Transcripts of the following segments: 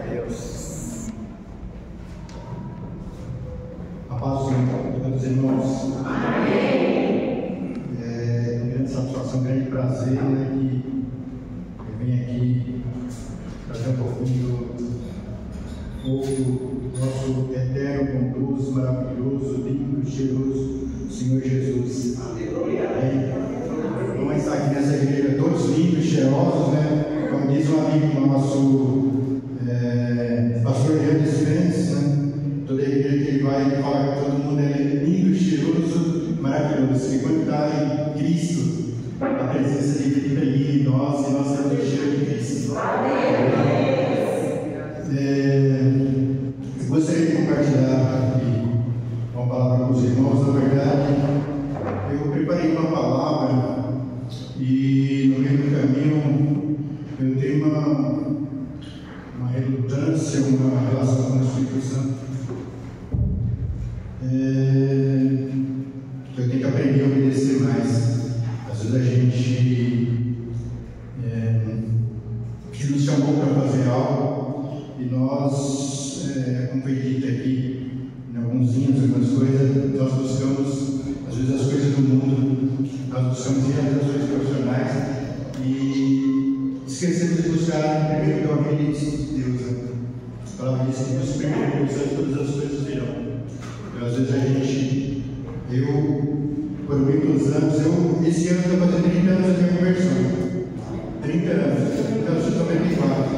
Deus. A paz do Senhor, todos os irmãos. Amém. É uma grande satisfação, um grande prazer, né, que eu venho aqui trazer um pouquinho do nosso eterno, bondoso, maravilhoso, lindo, cheiroso Senhor Jesus. Aleluia. Vamos estar aqui nessa igreja, todos lindos, cheirosos, né? Como diz um amigo nosso, pastor Leandro Spence, né? Toda igreja que ele vai, ele fala que todo mundo é lindo, cheiroso, maravilhoso. E quando está em Cristo, a presença de Cristo ali em nós, e nós temos o cheiro de Cristo. Eu gostaria de compartilhar aqui uma palavra com os irmãos. Na verdade, eu preparei uma palavra e no meio do caminho eu tenho uma relutância, uma relação com o Espírito Santo. Eu tenho que aprender a obedecer mais. Às vezes a gente nos chamou para fazer algo e nós, como foi dito aqui, em alguns hinos, algumas coisas, nós buscamos, às vezes, as coisas do mundo, nós buscamos realizações profissionais e esquecemos de buscar primeiro o reino de Deus. A palavra diz que nos primeiros todas as coisas virão. Então, às vezes por muitos anos, esse ano estou fazendo 30 anos de minha conversão. 30 anos, então eu sou 94.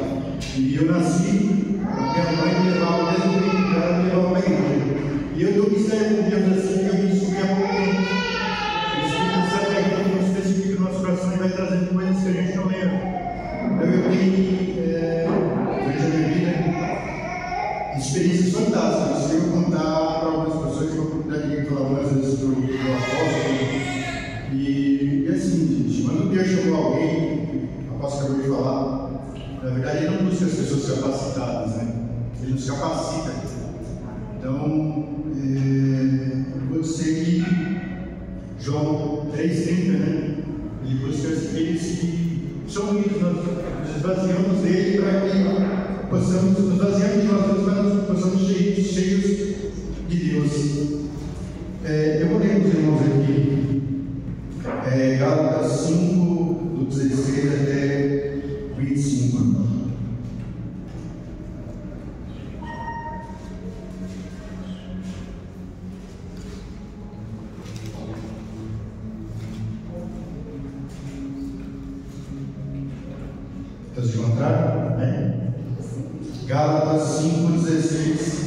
E eu nasci, minha mãe me levava desde o pequeno, ela me levava para a igreja. E eu estou me saindo com Deus assim, que eu me descobri há pouco tempo. O Espírito Santo é aquilo que nos especifica no nosso coração e vai trazendo coisas que a gente não lembra. Então eu tenho, durante a minha vida, experiências fantásticas. Se eu contar para algumas pessoas, eu vou dar falar algumas vezes para o apóstolo. E assim, gente, quando Deus chamou alguém, o apóstolo acabou de falar, na verdade ele não busca as pessoas capacitadas, né? Ele nos capacita. Então, pode ser que João 3,30, né? Ele busca aqueles que são unidos, nós nos esvaziamos dele para que possamos nos esvaziar de nós mesmos, para que possamos ser cheios de Deus. Eu vou ler com os irmãos aqui, Gálatas 5, do 16 até 25. Todos encontraram? Gálatas 5, 16.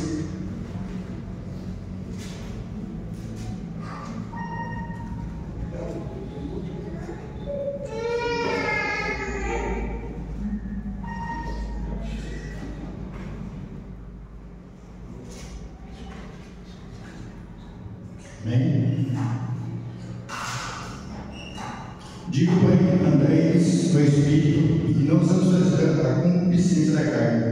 Digo, porém, andais no Espírito e não satisfazeis a concupiscência da carne,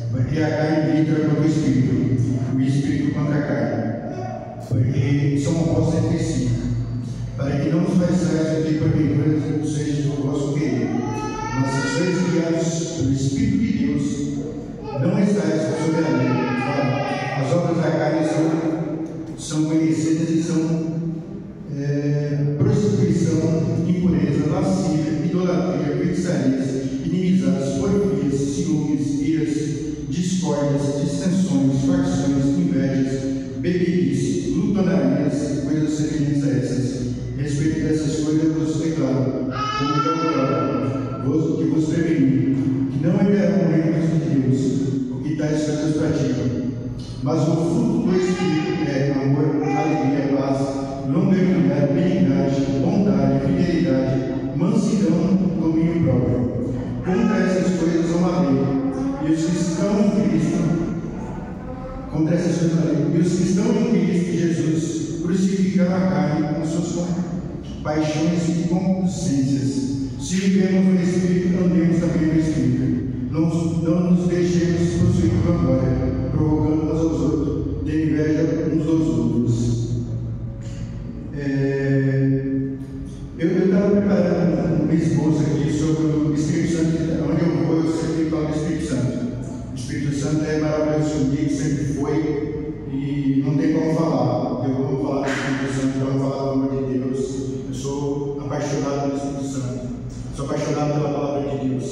porque a carne grita contra o Espírito contra a carne, porque são opostos entre si, para que não os façais o que porventura seja o vosso querer, mas se sois guiados pelo Espírito de Deus, não estáis sob a lei. As obras da carne são conhecidas e são prostituição, impureza, lascívia, idolatria, feitiçarias, inimizades, porfias, ciúmes, iras, discórdias, dissensões, facções, invejas, bebedice, glutonarias, coisas semelhantes a essas. Respeito dessas coisas vos declaro, como já outrora, que vos preveni, que não herdarão o reino de Deus, o que tais coisas praticam. Mas o fruto do Espírito é amor, alegria, paz, longanimidade, benignidade, bondade, fidelidade, mansidão, domínio próprio. Contra essas coisas há uma lei, e os que estão em Cristo, contra essas coisas há uma lei, e os que estão em Cristo Jesus crucificaram a carne com suas paixões e concupiscências. Se vivemos no Espírito, andemos também no Espírito. Não nos deixemos possuir por vanglória, provocando uns aos outros, de inveja uns aos outros. Eu estava preparando uma esboço aqui sobre o Espírito Santo. Onde eu vou, eu sempre falo do Espírito Santo. O Espírito Santo comigo, sempre foi, e não tem como falar. Eu vou falar do Espírito Santo, eu vou falar do amor de Deus. Eu sou apaixonado pelo Espírito Santo, sou apaixonado pela palavra de Deus.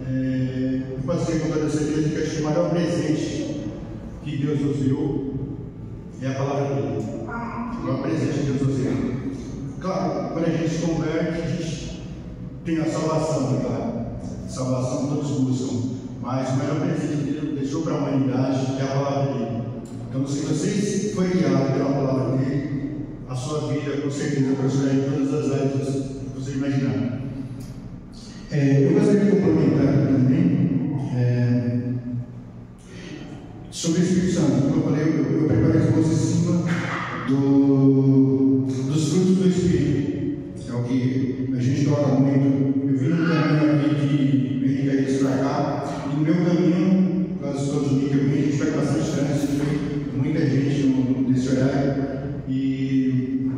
Eu posso dizer com toda certeza que acho que o maior presente que Deus nos deu é a palavra dele. O maior presente que Deus nos deu. Claro, quando a gente se converte, a gente tem a salvação, claro. Salvação todos buscam, mas o maior presente que Deus deixou para a humanidade é a palavra dele. Então, se você foi guiado pela palavra dele, a sua vida com certeza prosperará em todas as áreas que você imaginar. Eu gostaria de complementar também sobre o Espírito Santo. Como eu falei, eu preparei as coisas em cima dos frutos do Espírito. É o que a gente toca muito. Eu vim no caminho aqui de Benedicto para cá, e no meu caminho, quase todos os dias que eu vim, a gente pega bastante trânsito, muita gente nesse horário, e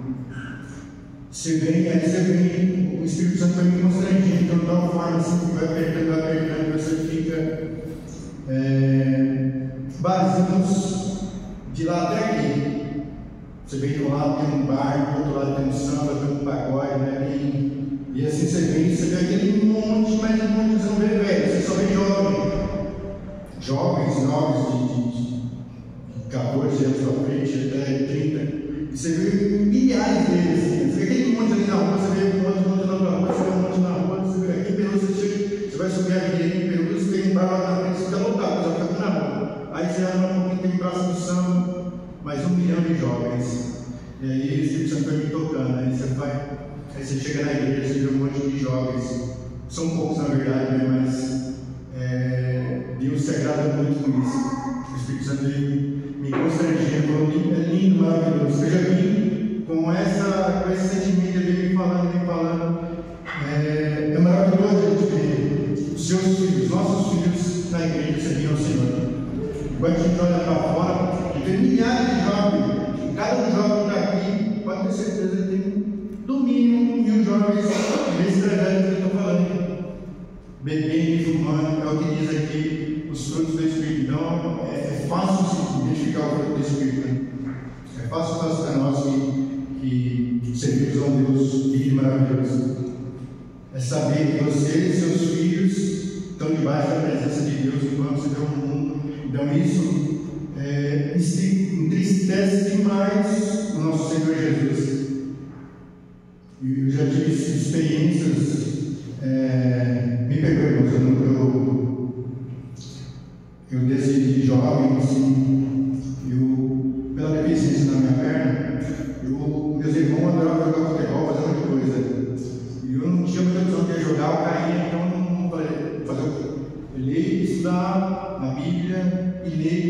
você vem, o Espírito Santo vai me constrangendo, então de tal forma assim, que vai apertando, você fica vazios de lá até aqui. Você vem de um lado, tem um bar, do outro lado tem um samba, tem um pagode, né? E assim você vê aquele monte, mas um monte você não vê velho, você só vê jovens de 14 anos para frente, até 30, e você vê milhares deles, assim. Você vê aquele monte ali na rua, você vê um monte na rua, você vê um monte na rua, você vê aqui em Perus, você vai subir a avenida em Perus, tem um bar lá na frente, você fica lotado, você vai ficar na rua. Aí você anda um pouquinho, tem um braço do samba, mais 1 milhão de jovens. E aí o Espírito Santo vai me tocando, aí você chega na igreja, você vê um monte de jovens, são poucos na verdade, né? Mas Deus se agrada muito com isso. O Espírito Santo me constrangendo, é lindo, maravilhoso. Eu já vim com esse sentimento, ele me falando. É maravilhoso a gente ver os seus filhos, nossos filhos na igreja servindo ao Senhor. Quando a gente olha para fora, tem milhares de jovens. Cada jovem que está aqui, pode ter certeza que tem no mínimo 1000 jovens nesse trajeto que eu estou falando. Bebendo e fumando, é o que diz aqui os frutos do Espírito. Então é fácil identificar o fruto do Espírito. É fácil para nós que servimos a um Deus lindo e maravilhoso. É saber que você e seus filhos estão debaixo da presença de Deus enquanto você vê o mundo. Então isso entristece demais o nosso Senhor Jesus. E eu já tive experiências, me perdoe, eu desde jovem, assim, pela deficiência na minha perna, meus irmãos adoravam jogar futebol, fazer muita coisa. E eu não tinha muita opção de jogar, eu caía, então não fazer o quê? Ler, estudar a Bíblia e ler.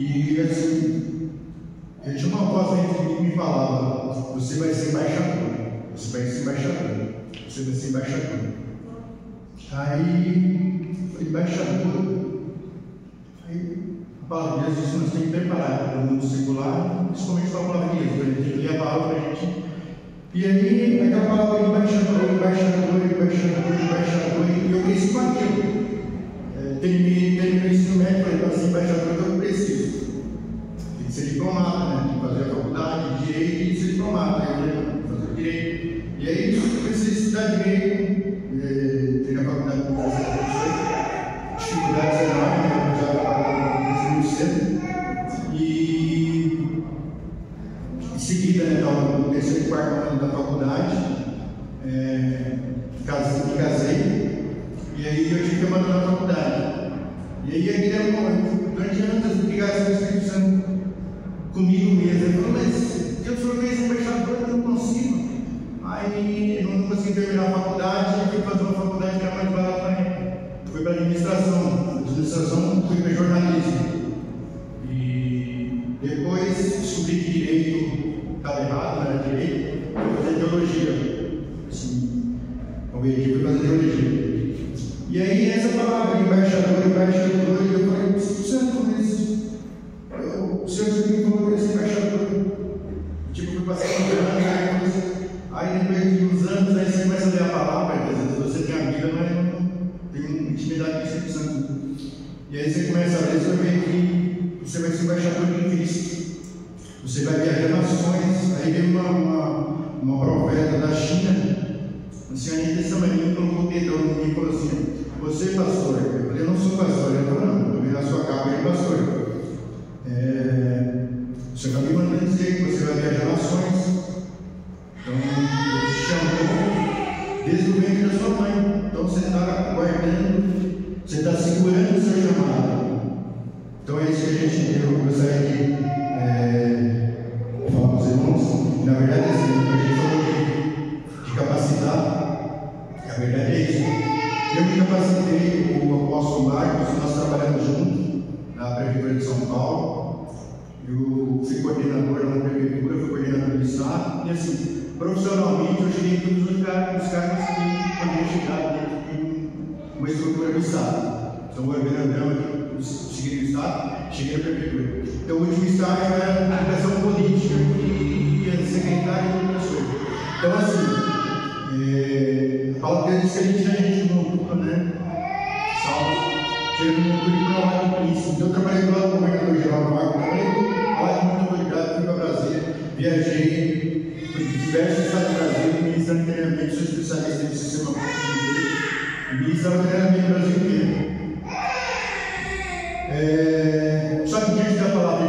E assim, eu tinha uma voz dentro de mim que me falava: você vai ser embaixador, você vai ser embaixador, você vai ser embaixador. Aí, embaixador. Aí, a palavra de Deus diz que nós temos que preparar para o mundo secular, principalmente para a palavra de Deus, a gente tem que ler a palavra para a gente. E aí, aquela palavra embaixador, e eu cresci com aquilo. Terminei o ensino médio, falei para ser embaixador que eu preciso. Tem que ser diplomata, né? Tem que fazer a faculdade de direito e ser diplomata, fazer direito. E aí eu comecei a estudar direito, ter a faculdade de dificuldades enormes, já comecei muito cedo. E em seguida, né, no terceiro e quarto ano da faculdade, me casei. E aí eu tive que abandonar a faculdade. E aí aquele era um momento, durante anos eu fui ligar com o Espírito Santo comigo mesmo. Ele falou: mas eu sou embaixador, eu não consigo. Aí eu não consegui terminar a faculdade, eu fui fazer uma faculdade que era mais barata para mim. Eu fui para administração, fui para jornalismo. E depois descobri que direito estava errado, não era direito, fui fazer teologia. Assim, fui fazer teologia. E aí essa palavra, embaixador, e eu falei: Santo, mas o Senhor me falou para esse embaixador. Tipo, fui passando anos, aí depois de uns anos, aí você começa a ler a palavra, às vezes você tem a Bíblia, mas não tem intimidade com o Espírito Santo. E aí você começa a ler, você vê que Você vai viajar nações. Aí veio uma profeta da China, a senhora desse tamanho, colocou o dedão em mim e falou assim: você, pastor? Eu falei: eu não sou pastor. Ele falou: não, eu vi na sua capa aí, pastor. O senhor está me mandando dizer que você vai viajar nações. Então, Deus te chamou desde o ventre da sua mãe. Então, você está guardando, você está segurando o seu chamado. Então, é isso que a gente deu. Eu gostaria de falar para os irmãos. Na verdade, é assim, a gente falou de capacitar. A verdade é isso. Eu me capacitei, o apóstolo Marcos, nós trabalhamos juntos na Prefeitura de São Paulo. Eu fui coordenador na prefeitura, fui coordenador do estado, e assim, profissionalmente eu cheguei em todos os cargos que poderiam chegar dentro de uma estrutura do estado. Então, o ordenador, cheguei no estado, cheguei na prefeitura. Então, o último estágio era a educação política, e secretário e outras coisas. Então, assim, a palavra de Deus diz que a gente montou, né? Salvo. Chega no mundo de prova do príncipe. Então, eu trabalhei do lado do governador Geraldo Marcos, trabalhei lá de muito autoridade, fui para Brasília, viajei por diversos estados do Brasil, ministrando treinamento, sou especialista em sistema público de direito, e ministrando treinamento no Brasil inteiro. Só que diante da palavra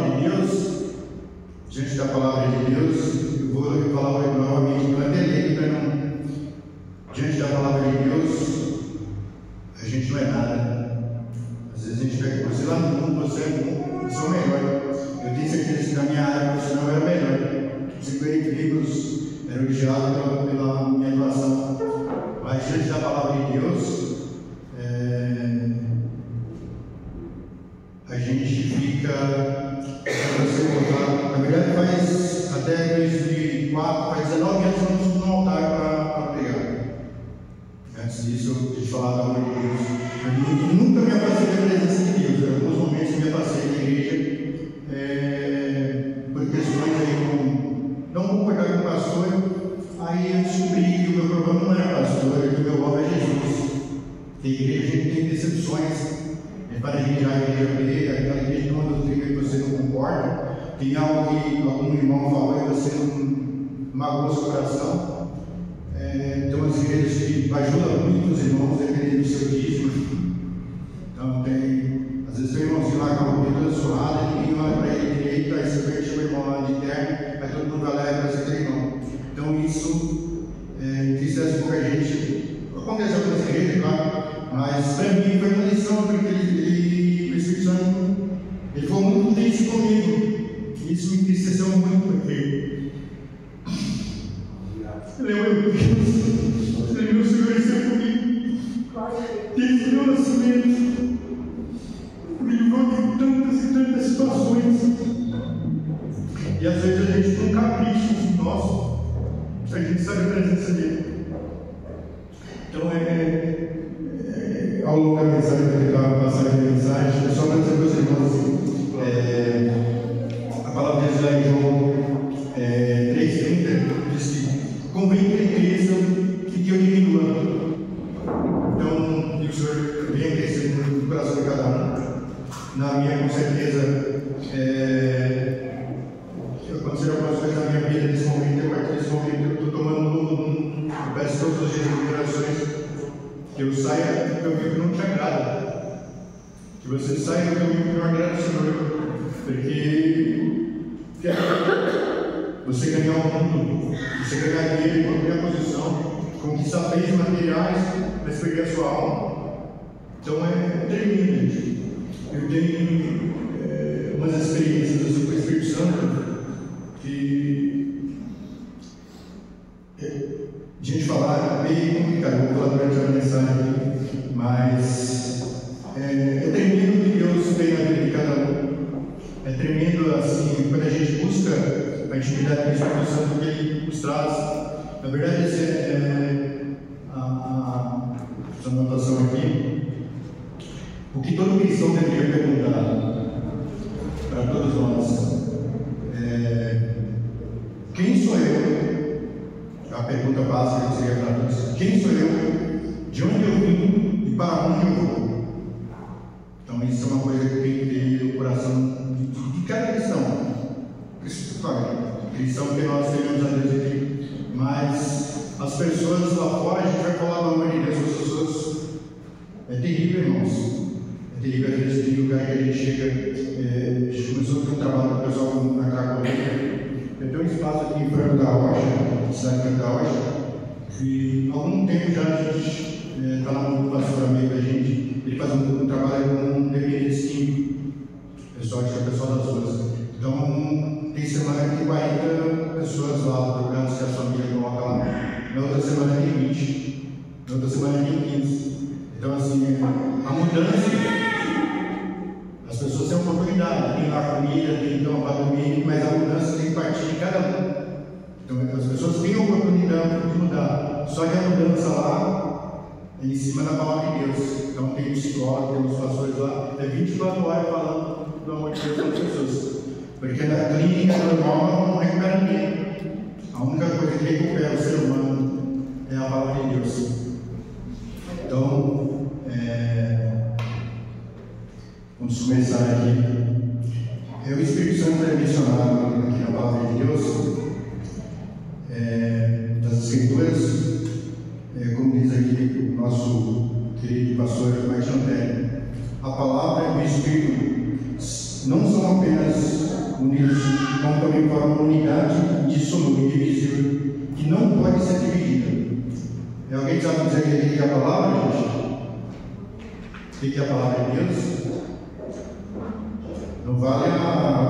de Deus, eu vou falar novamente para delay, para não. Diante da palavra de Deus, a gente não é nada. Às vezes a gente pega você lá no mundo, você é bom, você é o melhor. Eu tenho certeza que na minha área profissional eu era melhor. 50 livros eram elogiados pela minha atuação. Mas diante da palavra de Deus, a gente fica. Na verdade, faz até 2004, faz 19 anos que eu não subo no altar para pregar. Antes disso, eu quis falar da obra de Deus. Eu nunca me afastei da presença de Deus. Em alguns momentos me afastei da igreja por questões aí não concordar com o pastor. Aí eu descobri que o meu problema não era pastor, que o meu alvo é Jesus. Tem igreja, a gente tem decepções. Para a igreja B, aquela igreja que uma doutrina que você não concorda, tem algo que algum irmão falou e você não magoou seu coração. Tem umas igrejas que ajudam muito os irmãos, dependendo do seu dízimo. Então, às vezes tem um irmãozinho lá com a roupa toda suada, ninguém olha para ele direito, aí você vê que chama o irmão lá de terno, aí todo mundo vai lá e parece aquele irmão. Então, isso entristece um pouco a gente. Acontece em algumas igrejas, claro, mas para mim foi uma lição, porque o Espírito Santo ele foi muito triste comigo. Isso me entristeceu muito, porque eu lembro que o Senhor esteve comigo desde o meu nascimento. Me livrou de tantas e tantas situações. E às vezes a gente não capricha em nós, a gente sabe a presença dele. Então ao longo da mensagem, eu vou tentar passar a mensagem, é só para dizer para os irmãos assim, a palavra de Deus lá em João 3,30 diz que convém que ele cresça e que eu diminua. Então, o Senhor venha crescendo no coração de cada um. Na minha, com certeza, aconteceram algumas coisas na minha vida nesse momento, a partir desse momento eu estou tomando um novo rumo. Eu peço todos os dias de orações que eu saia do caminho que não te agrada, que você saia do caminho que não agrada ao Senhor, porque você ganhar o mundo, você ganhar dinheiro, manter a posição, conquistar bens materiais, mas perder a sua alma. Então é tremendo, gente. Eu tenho umas experiências assim, com o Espírito Santo que a gente falar é meio complicado, vou falar durante a mensagem aqui, mas é tremendo que Deus tem na vida de cada um. É tremendo assim, quando a gente busca a intimidade com o Espírito Santo que Ele nos traz. Na verdade, essa anotação aqui, o que todo cristão deveria perguntar para todos nós quem sou eu? A pergunta básica que seria para todos: quem sou eu? De onde eu vim e para onde eu vou? Então, isso é uma coisa que tem que ter no coração de cada cristão. cristão que nós temos a Deus aqui, mas as pessoas lá fora, a gente vai falar do amor de Deus, as pessoas, é terrível, irmãos, é terrível. Às vezes tem lugar que a gente chega, a gente começou a ter um trabalho com o pessoal na Cracolândia, eu tenho um espaço aqui em Franco da Rocha, cidade de Franco da Rocha, e há algum tempo já a gente está lá no pastor amigo da gente, ele faz um trabalho com um dependente químico, pessoal que é o pessoal das ruas. Então, tem semana que tem 40 pessoas lá, procuradas que a família coloca lá. Na outra semana tem 20, na outra semana tem 15. Então, assim, a mudança, as pessoas têm oportunidade, tem lá comida, tem cama para dormir, mas a mudança tem que partir de cada um. Então, as pessoas têm a oportunidade de mudar, só que a mudança lá é em cima da palavra de Deus. Então, tem psicólogo, tem os pastores lá, é 24 horas falando do amor de Deus para as pessoas. Porque na clínica normal não recupera ninguém. A única coisa que recupera o ser humano é a palavra de Deus. Então, vamos começar aqui. O Espírito Santo é mencionado aqui na palavra de Deus, das Escrituras, como diz aqui o nosso querido pastor Martin Antélio. A palavra e o Espírito não são apenas unidos, como também formam uma unidade indissolúvel, indivisível, que não pode ser dividida. Alguém sabe dizer o que é a palavra, gente? O que é a palavra de Deus? Não vale a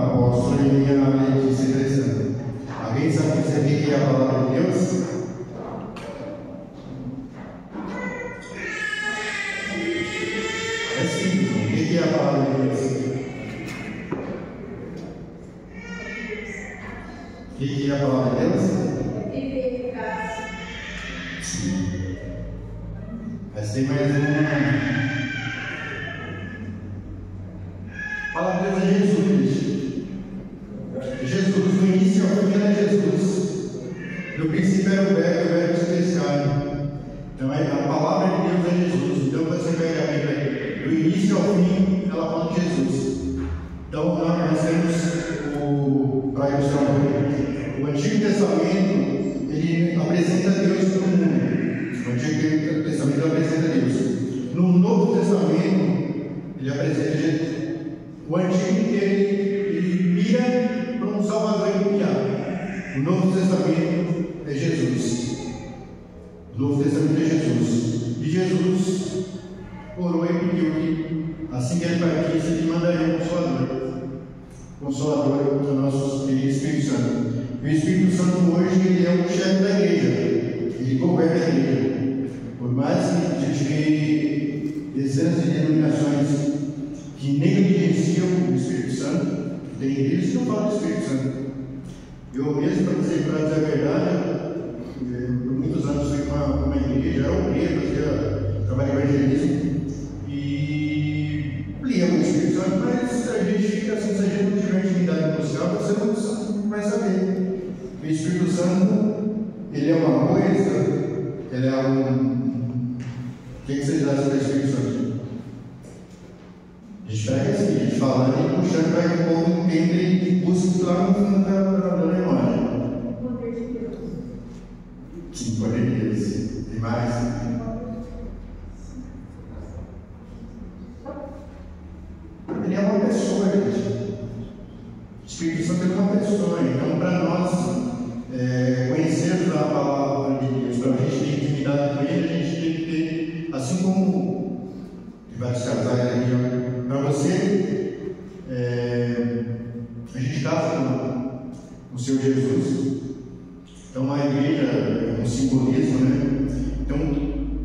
apóstola e a Letícia crescendo. Alguém sabe dizer o que é a palavra de Deus? É simples. O que é a palavra de Deus? O que é a palavra de Deus? Sim. Mas tem mais uma. A palavra de Deus é Jesus. Jesus, no início ao fim era Jesus. No princípio era o verbo se fez carne. Então a palavra de Deus é Jesus. Então você pega a Bíblia do início ao fim, ela fala de Jesus. Então nós temos para ilustrar o Antigo Testamento, ele apresenta Deus para o mundo. O Antigo Testamento apresenta Deus. No Novo Testamento, ele apresenta Jesus. O Antigo inteiro, ele mira para um Salvador enviado. O Novo Testamento é Jesus. O Novo Testamento é Jesus. E Jesus orou e pediu que, assim que ele partisse, ele mandaria um Consolador. Consolador do nosso querido Espírito Santo. E o Espírito Santo hoje ele é o chefe da igreja. Ele governa a igreja. Por mais que a gente vê dezenas de denominações que negligenciam o Espírito Santo, tem igrejas que não falam do Espírito Santo. Eu mesmo, para dizer a verdade, por muitos anos fui com uma igreja, era obreiro, fazia trabalho de evangelismo, e lia o Espírito Santo, mas a gente fica assim, se a gente não tiver intimidade com o céu, você não vai saber. O Espírito Santo, ele é uma coisa, ele é um... O que vocês acham do Espírito Santo? A gente pega assim, a gente falando e puxando para que o povo entenda e busque lá no fundo da memória. O poder de Deus. Sim, o poder de Deus. Tem mais? Ele é uma pessoa, gente. O Espírito Santo é uma pessoa. Então, para nós conhecermos a palavra de Deus, para a gente ter intimidade com ele, a gente tem que ter, assim como vários casais aqui, para você, a gente casa com o Senhor Jesus. Então a igreja é um simbolismo, né? Então,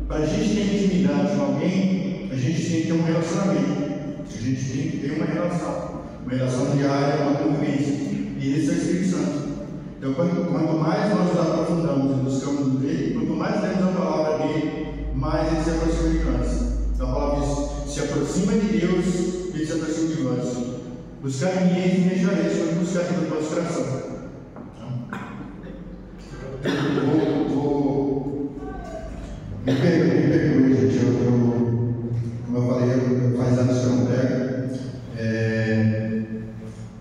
para a gente ter intimidade com alguém, a gente tem que ter um relacionamento. A gente tem que ter uma relação diária, uma convivência. E esse é o Espírito Santo. Então, quanto mais nós nos aprofundamos e buscamos dele, quanto mais temos a palavra dele, mais ele se aproxima de nós. Então, a palavra diz: se aproxima de Deus, ele se aproxima de nós. Buscar em mim e me deixareis, quando buscar em todo o vosso coração. Me perdoe, gente. Como eu falei, faz anos que eu não pego.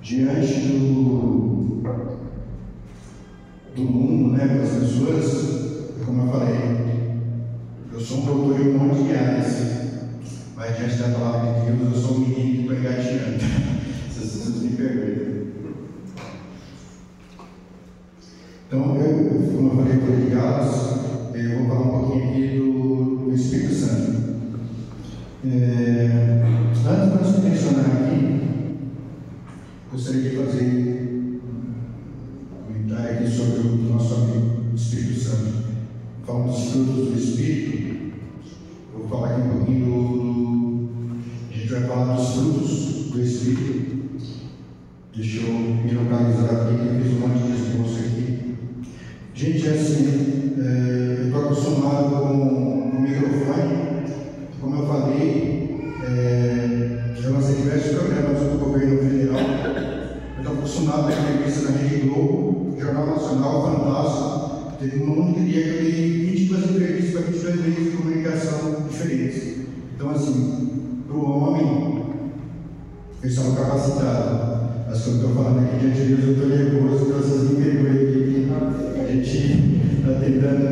Diante pessoas, como eu falei, eu sou um doutor em um monte de áreas, mas diante da palavra de Deus, eu sou um menino que estou engatinhando. Vocês me perdoem. Então, como eu falei para os Gálatas, eu vou falar um pouquinho aqui do Espírito Santo. Antes de mencionar aqui, gostaria de fazer um comentário aqui sobre o nosso amigo Espírito Santo. Falando dos frutos do Espírito, eu vou falar aqui um pouquinho a gente vai falar dos frutos do Espírito. Deixa eu me localizar aqui, que eu fiz um monte de esboço aqui. Gente, assim, eu estou acostumado com o microfone. Como eu falei, eu lancei diversos programas do governo federal. Eu estou acostumado a entrevista na Rede Globo, Jornal Nacional, Fantástico. Teve um único dia que eu dei 22 entrevistas para 22 meios de comunicação diferentes. Então, assim, para o homem, eu estava capacitado. As coisas que eu estou falando aqui diante de Deus, eu estou nervoso, então vocês me perdoem aqui. A gente está tentando.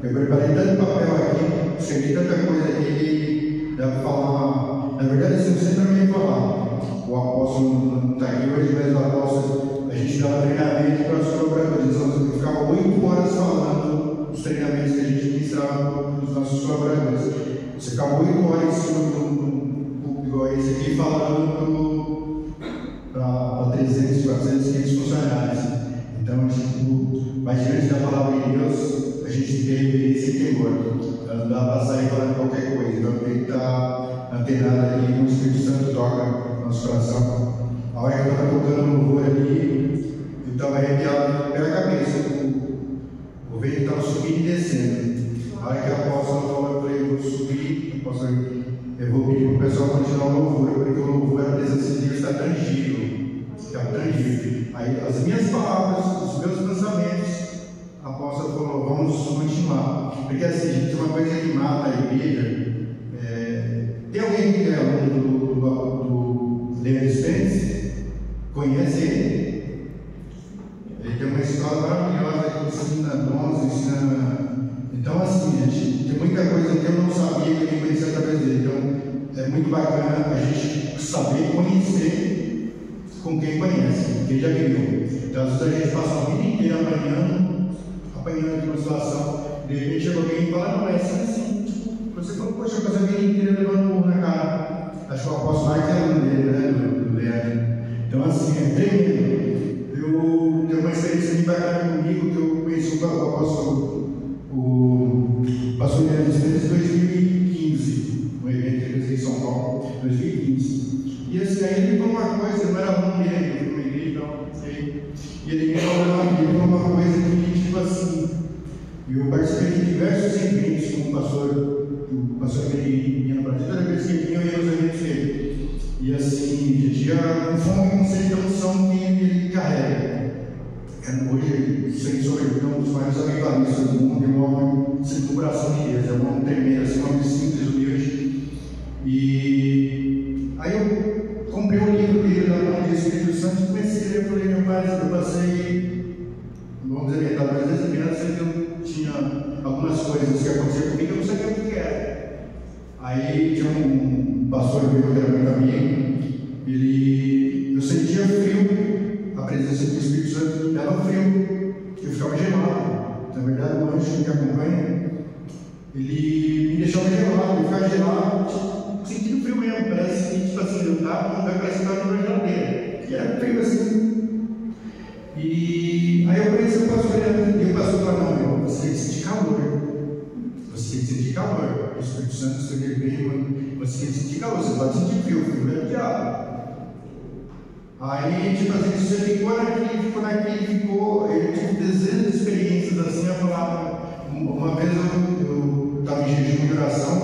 Eu preparei tanto papel aqui, escrevi tanta coisa aqui, dá para falar. Na verdade, assim, eu sempre amei falar. O apóstolo não está aqui hoje, mas o apóstolo, a gente dava treinamento para os colaboradores. Então, eu ficava 8 horas falando dos treinamentos que a gente ministrava para os nossos colaboradores. Você ficava 8 horas em cima do público igual esse aqui, falando para 300, 400, 500 funcionários. Então, tipo, mas diante da palavra de Deus, a gente tem esse temor. Não dá para sair falando qualquer coisa. Então, tem que estar antenado ali com o Espírito Santo toca no nosso coração. A hora que eu estava tocando louvor ali, eu estava arrepiado pela cabeça. O vento estava subindo e descendo. A hora que a apóstola falou, eu falei, eu vou subir, eu vou pedir para o pessoal continuar o louvor, porque o louvor, a presença de Deus está tangível. Está tangível. Aí, as minhas palavras, os meus pensamentos, a apóstola falou, vamos continuar. Porque assim, gente, uma coisa que mata a igreja, tem alguém que é aluno do Leandro Spence? Conhece ele? Ele tem uma escola maravilhosa que ensina dons, ensina. Então, assim, gente, tem muita coisa que eu não sabia que eu conhecia através dele. Então, é muito bacana a gente saber conhecer com quem conhece, quem já viveu. Então, às vezes a gente passa a vida inteira apanhando de uma situação, de repente chega alguém e fala, não, é assim. Você falou, poxa, eu passei a vida inteira levando um burro na cara. Acho que o apóstolo Marcos é aluno dele, né, do Leandro. Então, assim, é tremendo. Eu tenho uma experiência muito bacana comigo, que eu conheci o apóstolo, o pastor Leandro Spence em 2015, no evento que ele fez em São Paulo, 2015. E assim, aí ele falou uma coisa, eu não era aluno dele, eu fui numa igreja, então, e ele me falou uma coisa que, tipo assim, eu participei de diversos eventos com o pastor Benito vinha no Brasil, toda vez que ele vinha, eu ia aos eventos dele. E assim, tinha um fome com sede da unção que ele carrega. Hoje, sem sobrevivência, um dos maiores avivalistas do mundo, um homem sem o coração de Deus, é um homem tremendo, assim, um homem simples, humilde. E aí eu comprei um livro dele na mão do Espírito Santo e comecei a ler. Eu falei, meu pai, eu passei, vamos dizer, metade das vezes criança, eu tinha algumas coisas que aconteciam comigo, eu não sabia o que era. Aí tinha um pastor meu que era muito amigo, eu sentia frio, a presença do Espírito Santo me dava frio, eu ficava gelado. Na verdade, o anjo que me acompanha, ele me deixava gelado, eu ficava gelado, sentindo frio mesmo, parece que tipo assim, eu estava num lugar, parece que estava numa geladeira, e era frio assim. E aí eu pensei, o pastor falou, não, você tem que sentir calor. Você tem que sentir calor. O Espírito Santo escreveu bem, você tem que sentir calor, você pode sentir frio, frio é o diabo. Aí, tipo assim, você ficou naquele, eu tive dezenas de experiências assim, eu falava, uma vez eu estava em jejum de oração,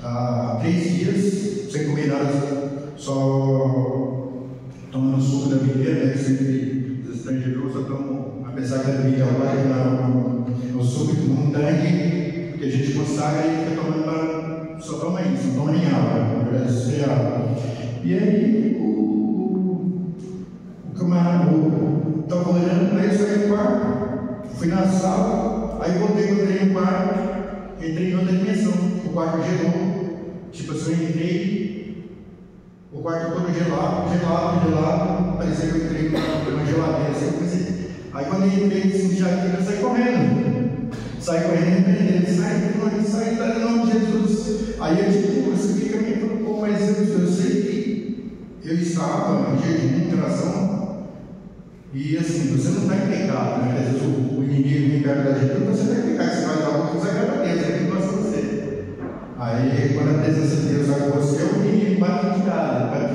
há 3 dias, sem comer nada, só tomando suco da videira, né, que sempre os estrangeiros só tomam, apesar da vida agora, no suco de um tanque, que a gente consagra e fica tomando, só toma isso, não toma nem água, na verdade, isso é água. E aí, o camarada estava olhando para ele, sair do quarto, fui fui na sala, aí voltei, quando entrei no quarto, entrei em outra dimensão. O quarto gelou, tipo assim, eu entrei, o quarto todo gelado, parecia que eu entrei numa geladeira, assim. Aí quando eu entrei, senti aquilo, eu saí correndo, sai, tá no nome de Jesus. Aí eu tipo, você fica me falando, pô, mas eu sei que eu estava em jejum, em oração, e assim, você não está em pecado, né? Às vezes o inimigo vem perto da gente, você está em pecado, você vai dar alguma coisa agrada a Deus, é que gosta de você. Aí quando a presença de Deus vai com você, o inimigo vai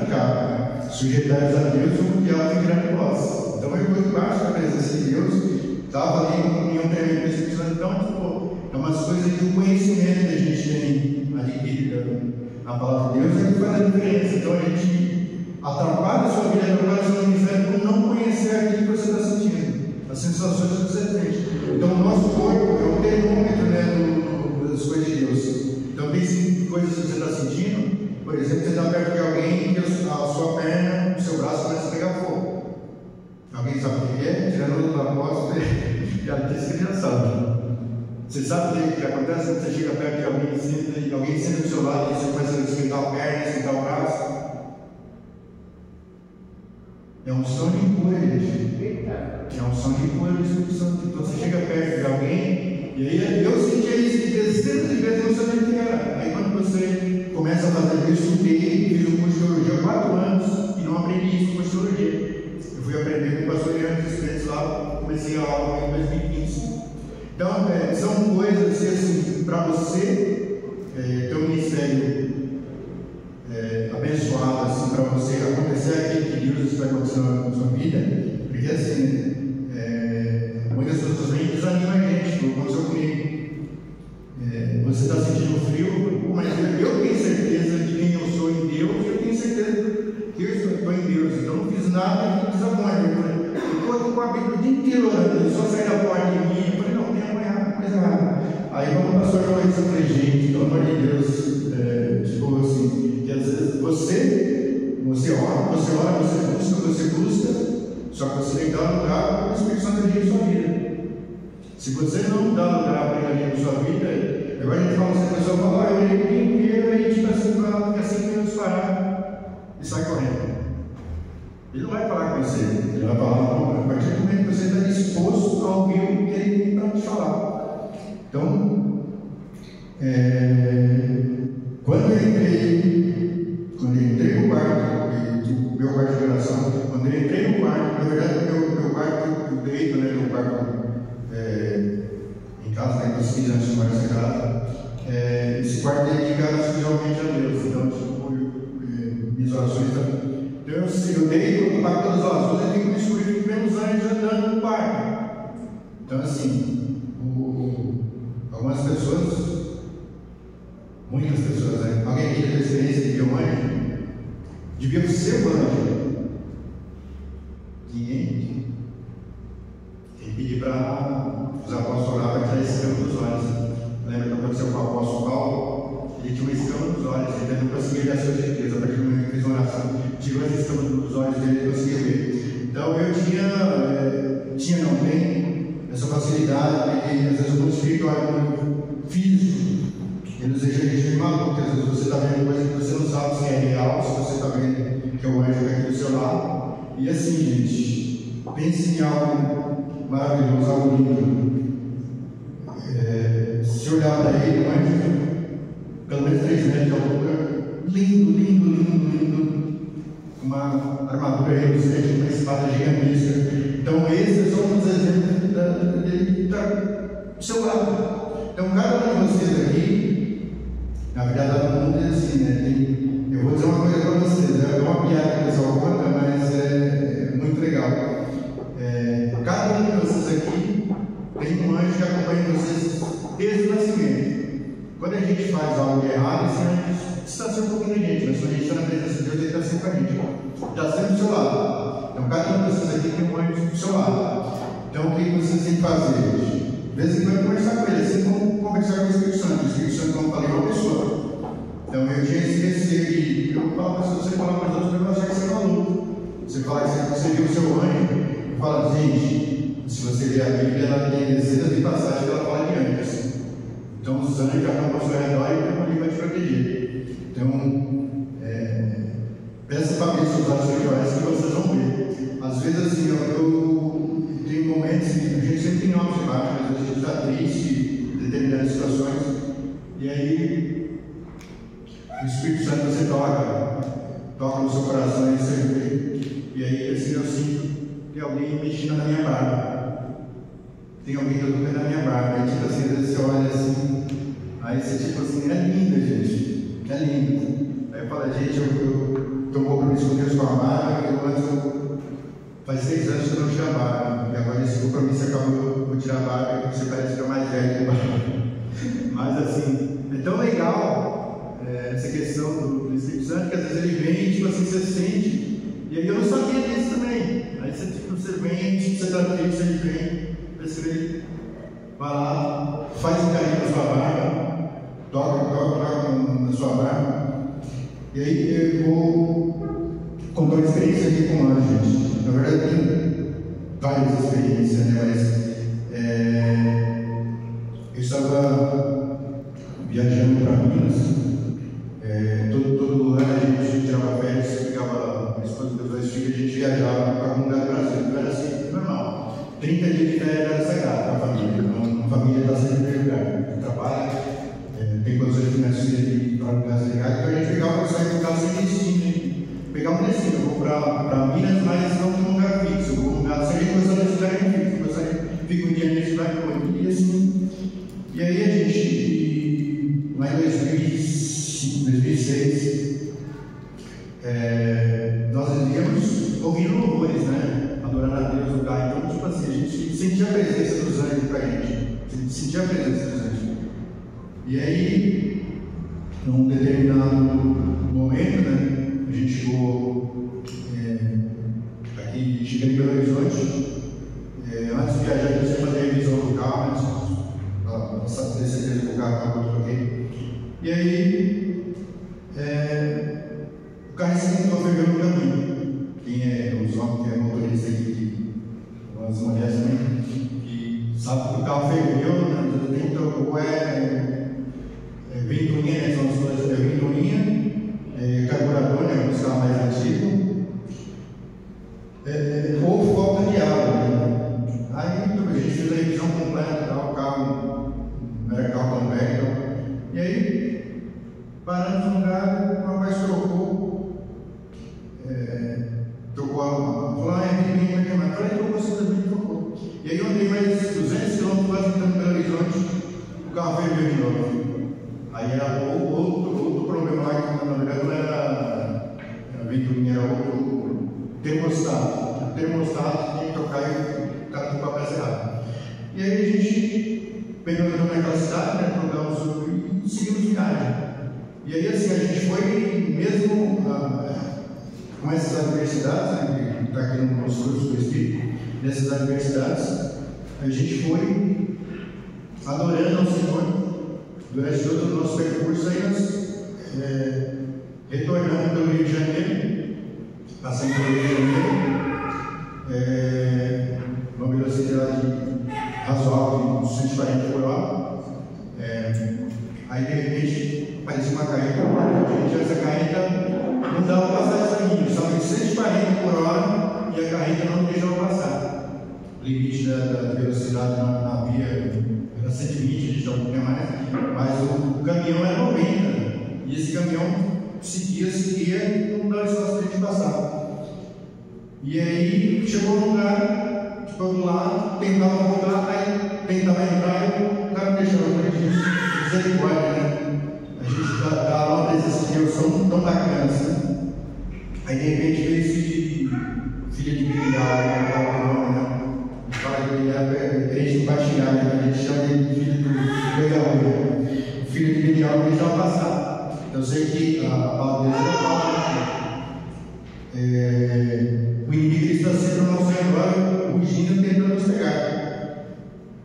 ficar sujeitados a Deus, o diabo virá em nós. Então eu fui debaixo da presença de Deus, estava ali em comunhão tremenda com o Espírito Santo. Então, tipo, é umas coisas do conhecimento que a gente tem adquirido na palavra de Deus é que faz a diferença. Então a gente atrapalha a sua vida, atrapalha o seu ministério por não conhecer aquilo que você está sentindo, as sensações que você tem. Então o nosso corpo é o termômetro, né, das coisas de Deus. Então tem coisas que você está sentindo, por exemplo, você está perto de alguém e a sua perna, o seu braço começa a pegar fogo. Alguém sabe o que é? Tirando da apóstolo, já disse que já sabe. Você sabe o que acontece quando você chega perto de alguém e alguém senta do seu lado e você começa a esquentar a perna, esquentar o braço? É um som de cura, gente. É um som de cura do Espírito Santo. Então você chega perto de alguém, e aí eu sentia isso dezenas de vezes, não sabia o que era. Aí quando você começa a fazer, eu estudei, fiz um curso de teologia há 4 anos e não aprendi isso com curso de teologia. Eu fui aprender com o pastor Leandro dos Espíritos lá, comecei a aula em 2015. Então, são coisas que, assim, para você ter um ministério abençoado, assim, para você acontecer aquilo que Deus está acontecendo na sua vida, porque, assim, muitas pessoas vêm e desanimam a gente, como aconteceu comigo. Você está sentindo frio, mas eu tenho certeza de quem eu sou em Deus, eu tenho certeza que eu estou em Deus, então não fiz nada que desaponte. Eu estou com a Bíblia o dia inteiro orando, só sair da porta de mim. Eu falei, não, tem uma coisa errada. Aí quando o pastor falou isso, eu falei, gente, pelo amor de Deus, tipo assim, que às vezes você ora, você busca, só que você tem que dar lugar para o Espírito Santo agir em sua vida. Se você não dá lugar para ele agir em sua vida, agora a gente fala assim, a pessoa fala, eu orei o dia inteiro, e tipo assim, fica 5 minutos parar e sai correndo. Ele não vai falar com você, ele vai falar a partir do momento que você está disposto a ouvir o que ele tem para te falar. Então, quando eu entrei no quarto, meu quarto de oração, quando eu entrei no quarto, na verdade, meu quarto do deito, né, meu quarto em casa, né, que eu fiz antes de morar nessa casa, esse quarto é dedicado exclusivamente a Deus. Então, tipo, minhas orações também. Então, eu deito, apago todas as luzes, eu tenho que descobrir que vemos anjos andando no quarto. Então, assim, algumas pessoas, muitas pessoas, né? Alguém aqui teve a experiência de ver um anjo? Devia ser um anjo. Ninguém. Tem que pedir para os apóstolos orar para tirar esse escama dos olhos. Lembra que aconteceu com o apóstolo Paulo? Ele tinha uma escama dos olhos, ele não conseguia ver a sua certeza. A partir do momento que fez uma oração, tirou essa escama dos olhos dele e conseguia ver. Então eu tem essa facilidade, e às vezes o mundo espiritual físico, ele nos deixa de maluco, às vezes você está vendo coisa que você não sabe se é real, se você está vendo que é o anjo aqui do seu lado. E assim, gente, pense em algo maravilhoso, algo lindo. Se olhar para ele, um anjo, pelo menos 3 metros de altura, lindo, uma armadura reluzente, uma espada gigantesca. Então, esses são os exemplos dele que está do seu lado. Então, cada um de vocês aqui, na verdade, lá no mundo é assim, né? Eu vou dizer uma coisa para vocês, é uma piada que o pessoal conta, mas é muito legal. Cada um de vocês aqui tem um anjo que acompanha vocês desde o nascimento. Quando a gente faz algo errado, esse anjo distancia um pouquinho da gente, mas quando a gente está na presença de Deus, ele está sempre com a gente. Está sempre do seu lado. Então, cada um de vocês aqui tem um anjo do seu lado. Então, o que vocês têm que fazer? De vez em quando, conversar com ele, assim como conversar com o Espírito Santo. O Espírito Santo, como eu falei, é uma pessoa. Então, eu tinha esse receio de eu falo para você falar para os outros, eu vou achar que você é maluco. Você fala que você viu o seu anjo e fala, gente, se você ler a Bíblia, ela tem dezenas de passagens que ela fala de anjos. Então os anjos já estão ao seu redor e tem alguém vai te proteger. Então, peça para mim seus olhos espirituais que vocês vão ver. Às vezes assim, eu tenho momentos que a gente sempre tem altos e baixos, mas a gente está triste em determinadas situações, e aí o Espírito Santo você toca no seu coração e você vê, e aí assim eu sinto que alguém mexendo na minha barba, tem alguém tocando na minha barba, aí tipo assim, às vezes você olha assim, aí você tipo assim, é linda, gente, é linda. Aí eu falo, gente, eu estou um compromisso com Deus com a barba, faz 6 anos que eu não tiro a barba, e agora esse compromisso acabou, vou tirar a barba, e você parece que é mais velho que a barba. Mas assim, é tão legal essa questão do Espírito Santo, que às vezes ele vem e tipo assim, você sente, e aí eu não sabia disso também. Aí você vem, você está triste, ele vem, você vai lá, faz um carinho na sua barba, toca na sua barba, e aí eu vou contar uma experiência aqui com a gente. Na verdade, tem várias experiências, né? Mas eu estava viajando para Minas. Todo ano a gente tirava férias, ficava, a esposa dos 2 filhos, a gente viajava para algum lugar do Brasil. Então era assim, normal. 30 dias de férias era sagrado para a família. Então, a família está sempre em primeiro lugar. Trabalha, tem condições financeiras de ir para lugares legais. Então a gente pegava para sair do carro sem destino. Pegar um destino, eu vou para Minas, mas não de um lugar fixo. Eu vou para um lugar, se a gente começar a cidade fixo, eu fico um dia nesse, vai para outro. E assim. E aí a gente, lá em 2006, nós íamos ouvindo louvores, né? Adorando a Deus no lugar. Então, tipo assim, a gente sentia a presença dos anjos com a gente. Sentia a presença dos anjos. E aí, num determinado momento, né? A gente chegou aqui, chegando em Belo Horizonte. Antes de viajar, a gente ia fazer a revisão do carro, para ter certeza que o carro estava tudo ok. E aí, o carro esquentou fervendo no caminho. Os homens que é motorista aqui, as mulheres também, que sabe que o carro ferveu, né? Ou ventoinha, né? São as coisas, ventoinha, carburador, né? Um carro mais antigo, ou falta de água, né? Aí a gente fez a revisão completa, tá? O carro não era carro tão velho, e aí paramos no lugar, o rapaz trocou a falou, ventoinha, mas falei, trocou, simplesmente trocou. E aí eu andei mais 200 km quase entrando em Belo Horizonte, o carro ferveu de novo. Aí era outro problema lá, que na verdade não era a ventoinha, era outro termostato. O termostato tinha que tocar e o cara tocou a peça errada. E aí a gente pegou naquela cidade, né, trocamos e seguimos viagem. E aí assim, a gente foi mesmo com essas adversidades, né, que está aqui no nosso curso do Espírito, nessas adversidades, a gente foi adorando ao Senhor. Durante todo o nosso percurso, aí nós retornando pelo Rio de Janeiro, passando pelo Rio de Janeiro, uma velocidade razoável de 140 por hora. Aí de repente apareceu uma carreta, essa carreta não dava para passar esse caminho, estava em 140 por hora e a carreta não deixava passar. O limite da velocidade na via era 120, a gente não tinha mais, mas o caminhão era 90, e esse caminhão seguia, e não dava espaço para a gente passar. E aí chegou no lugar, ficou do lado, tentava voltar, aí tentava entrar, e o cara não deixava para a gente, misericórdia, né? A gente dá uma desses pneus são tão bacanas, né? Aí de repente veio esse filho de Bilial, né? Fala que ele era crente do Baixinhar, a gente chama de filho do Begaúna. O filho de Bilial não deixava passar. Eu sei que a palavra de Deus não fala, o inimigo está sempre ao nosso redor, rugindo, tentando nos pegar.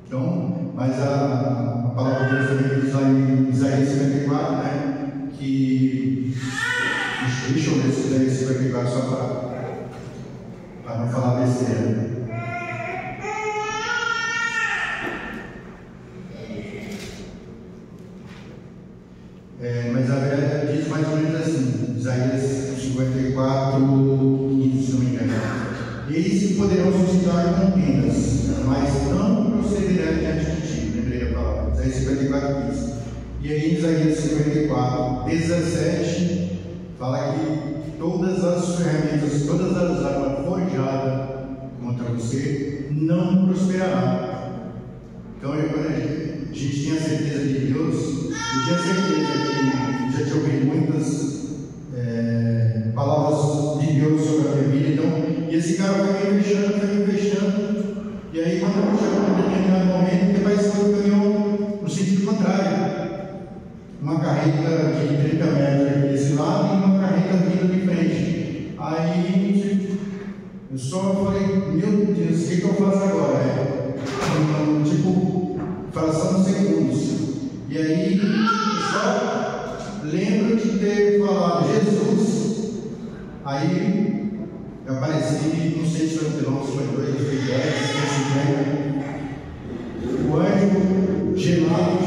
Então, mas a palavra de Deus também diz lá em Isaías 54, né? Que. Deixa eu ver se Isaías 54 só para não falar besteira. poderão suscitar contendas, mas não procederá diante de ti. Lembrei da palavra, Isaías 54:15. E aí, Isaías 54:17, fala que todas as ferramentas, todas as armas forjadas contra você não prosperará. Então, quando a gente tem a certeza de Deus, eu tinha certeza que já tinha ouvido muitas palavras de Deus sobre a minha vida. Então, e esse cara foi me fechando, e aí quando eu chego num determinado momento, ele vai ser o caminhão no sentido contrário. Uma carreta de 30 metros desse lado e uma carreta vindo de frente. Aí eu só falei, meu Deus, o que eu faço agora? Tipo, fração de segundos. E aí eu só lembro de ter falado Jesus. Aí eu apareci, não sei se foi um pilão, se foi 2, se foi 10, se foi 50. O anjo gelado.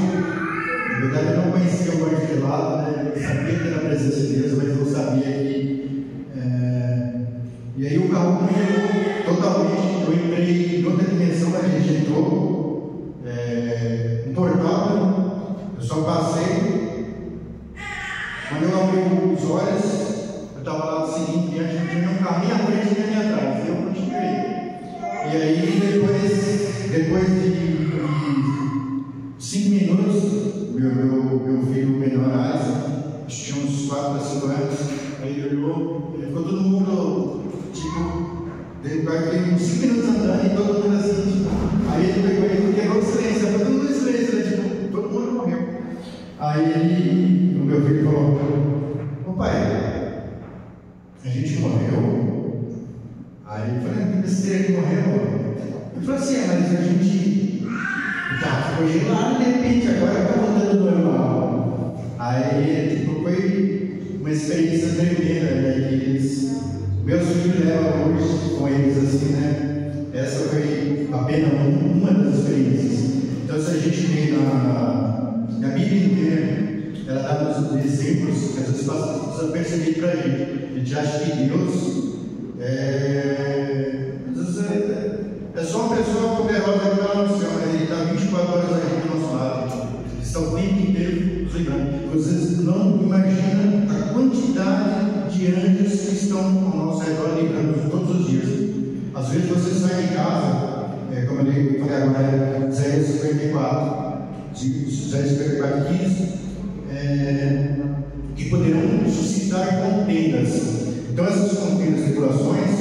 Na verdade, eu não conhecia o anjo gelado, né? Eu sabia que era a presença de Deus, mas não sabia que. E aí o carro mudou totalmente. Eu entrei em outra dimensão, a gente entrou um portal. Eu só passei. Quando eu abri os olhos, eu estava lá no seguinte: a gente tinha um carro nem à frente nem atrás. Eu continuei. E aí, depois de 5 minutos. Meu filho menor, acho que tinha uns 4 a 5 anos, aí ele olhou, ficou todo mundo, tipo, dentro do quarto, fiquei uns 5 minutos andando e todo mundo assim, tipo, aí ele pegou e quebrou o silêncio, foi todo mundo em silêncio, né? Tipo, todo mundo morreu. Aí o meu filho falou, ô pai, a gente morreu? Aí eu falei, que besteira que morreu? Ele falou assim, mas a gente... Tá, ficou gelado de repente, agora está voltando normal. Aí, tipo, foi uma experiência tremenda, né? Que meus filhos levam hoje com eles assim, né? Essa foi apenas uma das experiências. Então, se a gente vê na Bíblia inteira, ela dá nos exemplos que às vezes precisa perceber para a gente. A gente acha que Deus é só uma pessoa poderosa que está lá no céu, mas Ele está 24 horas aqui do nosso lado. Ele está o tempo inteiro nos livrando. Vocês não imaginam a quantidade de anjos que estão ao nosso redor livrando todos os dias. Às vezes você sai de casa, como eu falei agora, Isaías 54:15, que poderão suscitar contendas. Então, essas contendas, tribulações,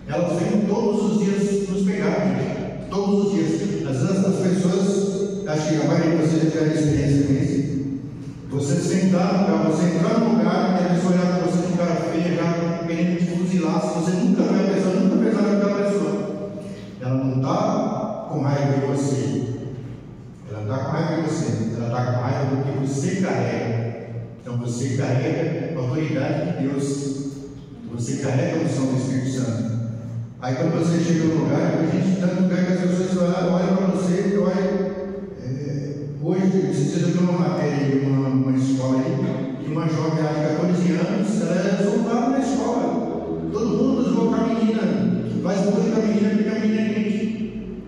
elas vêm todos os dias nos pegar, gente. Todos os dias. Às vezes as pessoas, acho que a maioria de vocês já tiveram experiência com isso. Você sentar no carro, você entrar no lugar, e a pessoa olhar para você com cara feia, já querendo te fuzilar. Se você nunca viu a pessoa, nunca fez nada com aquela pessoa. Ela não está com raiva de você. Ela não está com raiva de você. Ela está com raiva do que você carrega. Então você carrega a autoridade de Deus. Você carrega a unção do Espírito Santo. Aí quando você chega no lugar, a gente está no lugar que as pessoas olham para você e olham. Hoje, você já viu uma matéria de uma escola aí, que uma jovem de 14 anos, ela era zombada na escola. Todo mundo zoou com a menina, faz bullying com a menina porque a menina é crente.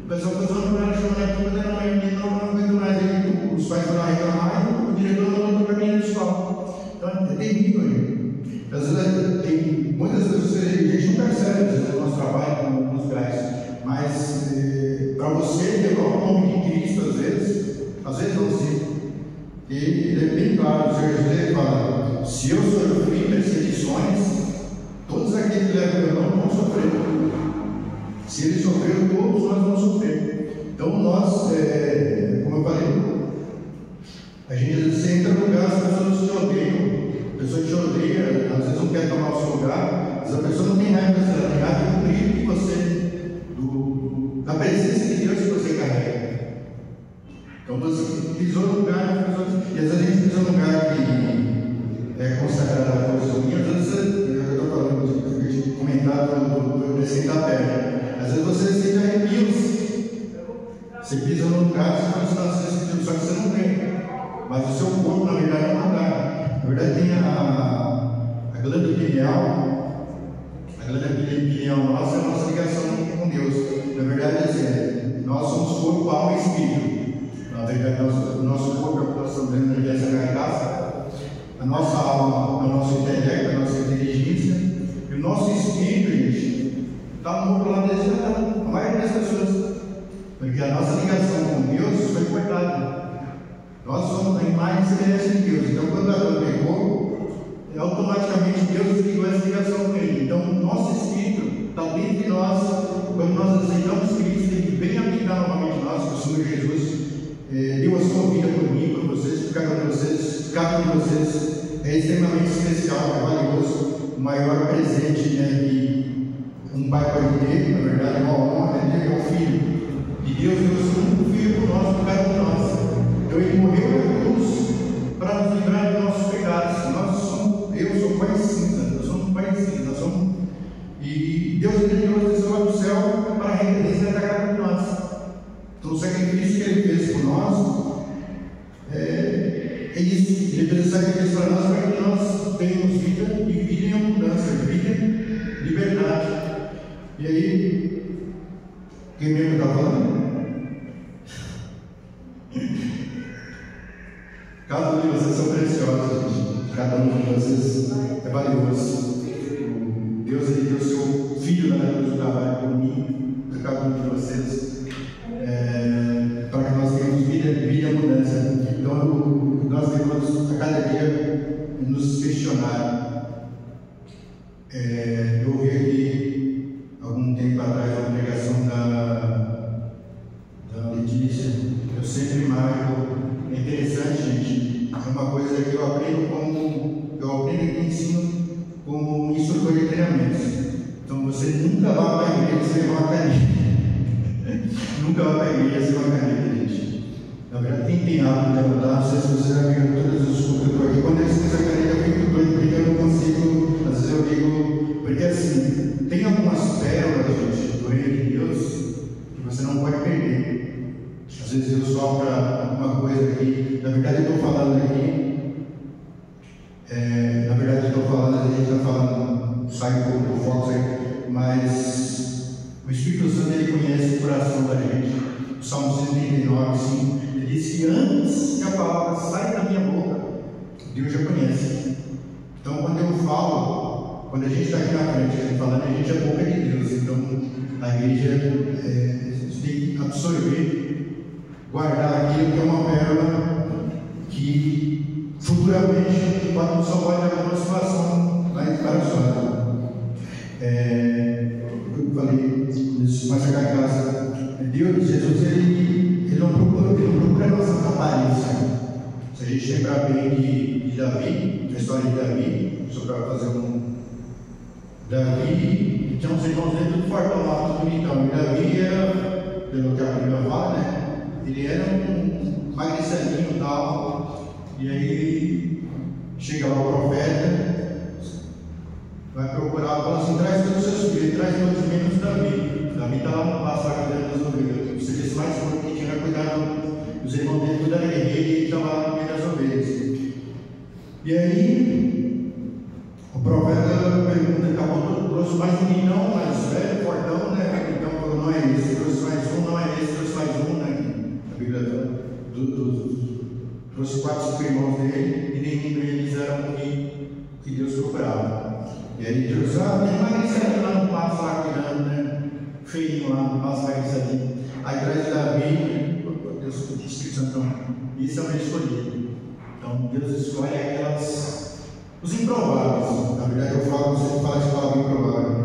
O pessoal está zoando para ela, chamando ela, mas ela não aguenta mais. Aí os pais foram reclamar e o diretor mandou para a menina da escola. Então é terrível, gente. Às vezes tem muitas coisas que a gente não percebe no nosso trabalho, nos lugares, mas para você levar o nome de Cristo, às vezes não sei. E ele é bem claro, o Senhor Jesus fala: se eu sofri perseguições, todos aqueles que levam meu nome vão sofrer. Se ele sofreu, todos nós vamos sofrer. Então nós, como eu falei, a gente às vezes entra no lugar, as pessoas te odeiam. A pessoa te odeia, às vezes não quer tomar o seu lugar, mas a pessoa não tem raiva dessa lugar, do brilho que você, da presença de Deus que você carrega. Então você pisou no lugar, e às vezes a gente pisa no lugar que é consagrado a coisa minha, às vezes eu estou falando de comentário do descer da terra. Às vezes você sente arrepios. Você pisa no lugar, só que você não vê. Mas o seu corpo, na verdade, é um lugar. Na verdade, tem a glândula pineal. A grande opinião nossa é a nossa ligação com Deus. Na verdade, nós somos corpo, alma e espírito. Na verdade, o nosso corpo é o que nós estamos vendo nessa carcaça, a nossa alma, o nosso intelecto, a nossa inteligência, e o nosso espírito, gente, está morto lá dentro da maioria das pessoas, porque a nossa ligação com Deus foi cortada. Nós somos a imagem e semelhança de Deus. Então, quando Adão pecou, automaticamente Deus desligou essa ligação com ele. Então, o nosso espírito está dentro de nós. Quando nós aceitamos Cristo, ele vem habitar novamente nós, o Senhor Jesus deu a sua vida por mim, por vocês, por cada um de vocês. Cada um de vocês é extremamente especial, é valioso. O maior presente, né, que um pai pode ter, na verdade, é uma honra, é um filho. E Deus deu o seu único filho por nós, por cada um de nós. Então ele morreu na cruz para nos livrar dos nossos pecados. Eu sou pai cinza, nós somos pai cinza, e Deus nos desceu lá do céu para resgatar cada um de nós. Então o sacrifício que ele fez por nós é isso. Ele fez o sacrifício para nós para que nós tenhamos vida e vida em abundância, vida e liberdade. E aí, quem mesmo está falando? Cada um de vocês são preciosos, gente. Cada um de vocês é valioso. Deus, ele deu seu filho na cruz do trabalho por mim, por cada um de vocês, para que nós tenhamos vida e abundância. Então, nós devemos a cada dia nos questionar. Eu ouvi aqui, algum tempo atrás, a pregação da Letícia. Eu sempre marco. É interessante, gente. É uma coisa que eu aprendo e ensino como instrutor de treinamentos. Então você nunca vai para a igreja sem uma caneta. Nunca vai para a igreja sem uma caneta, gente. Na verdade, quem tem hábito de anotar, não sei se você já viu todos os cultos que eu estou aqui. Quando eu esqueço a caneta, eu fico doido, porque eu não consigo. Às vezes eu digo, porque assim, tem algumas pérolas, gente, do reino de Deus que você não pode perder. Às vezes eu sopro alguma coisa aqui, na verdade eu estou falando aqui, a gente está falando, sai um pouco do foco aí, mas o Espírito Santo ele conhece o coração da gente. O Salmo 139, sim, ele diz que antes que a palavra sai da minha boca, Deus já conhece. Então quando eu falo, quando a gente está aqui na frente, a gente falando, a gente é boca de Deus. Então a igreja tem que absorver, guardar aquilo que é uma pérola que futuramente só pode haver uma situação mais embaraçosa. Eu falei isso mais a casa. Deus, Jesus, ele não procura a nossa aparência. Se a gente lembrar bem de Davi, a história de Davi, só para fazer Davi tinha uns irmãos dele tudo fortão lá, tudo bonitão. E Davi era, pelo que a Bíblia fala, né? Ele era um magricelinho e tal. E aí chega lá o profeta, vai procurar, fala assim: traz todos os seus filhos, traz todos menos Davi. Davi está lá no passo, cuidando das ovelhas. O serviço mais forte que tinha era cuidar dos irmãos dele, tudo era guerreiro, e ele estava lá no meio das ovelhas. E aí o profeta pergunta: acabou, trouxe mais um menino, mais velho, fortão, né? Então falou: não é esse, trouxe mais um, não é esse, trouxe mais um, né? A Bíblia trouxe 4, 5 irmãos dele, e nenhum deles era o que Deus procurava. E aí Deus: tem magricelinho lá no passo, lá cuidando, né? Feinho lá no passo, magricelinho. Aí traz Davi, Deus Espírito Santo, isso é o escolhido. Então Deus escolhe os improváveis. Na verdade, eu falo, você fala de palavra improvável,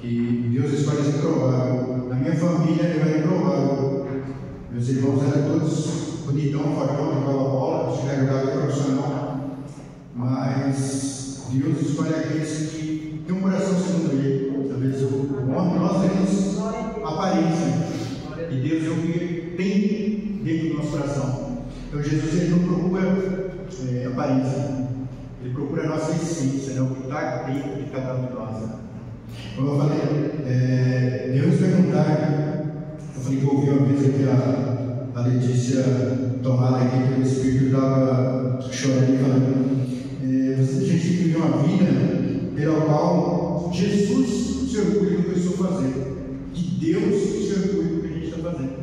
que Deus escolhe os improváveis. Na minha família era improvável. Meus irmãos eram todos bonitão, fortão, jogava bola, tiveram jogado profissional. Mas Deus escolhe aqueles que têm um coração segundo Ele. Talvez nós temos aparência, e Deus é o que tem dentro do nosso coração. Então Jesus, ele não procura aparência, ele procura a nossa essência, né? O que está dentro de cada um de nós. Como eu falei, Deus perguntar, eu falei que eu ouvi uma vez aqui a Letícia tomada aqui pelo Espírito, estava chorando e falando: a gente vive uma vida pelo qual Jesus se orgulha do que eu estou fazendo, e Deus se orgulha do que a gente está fazendo.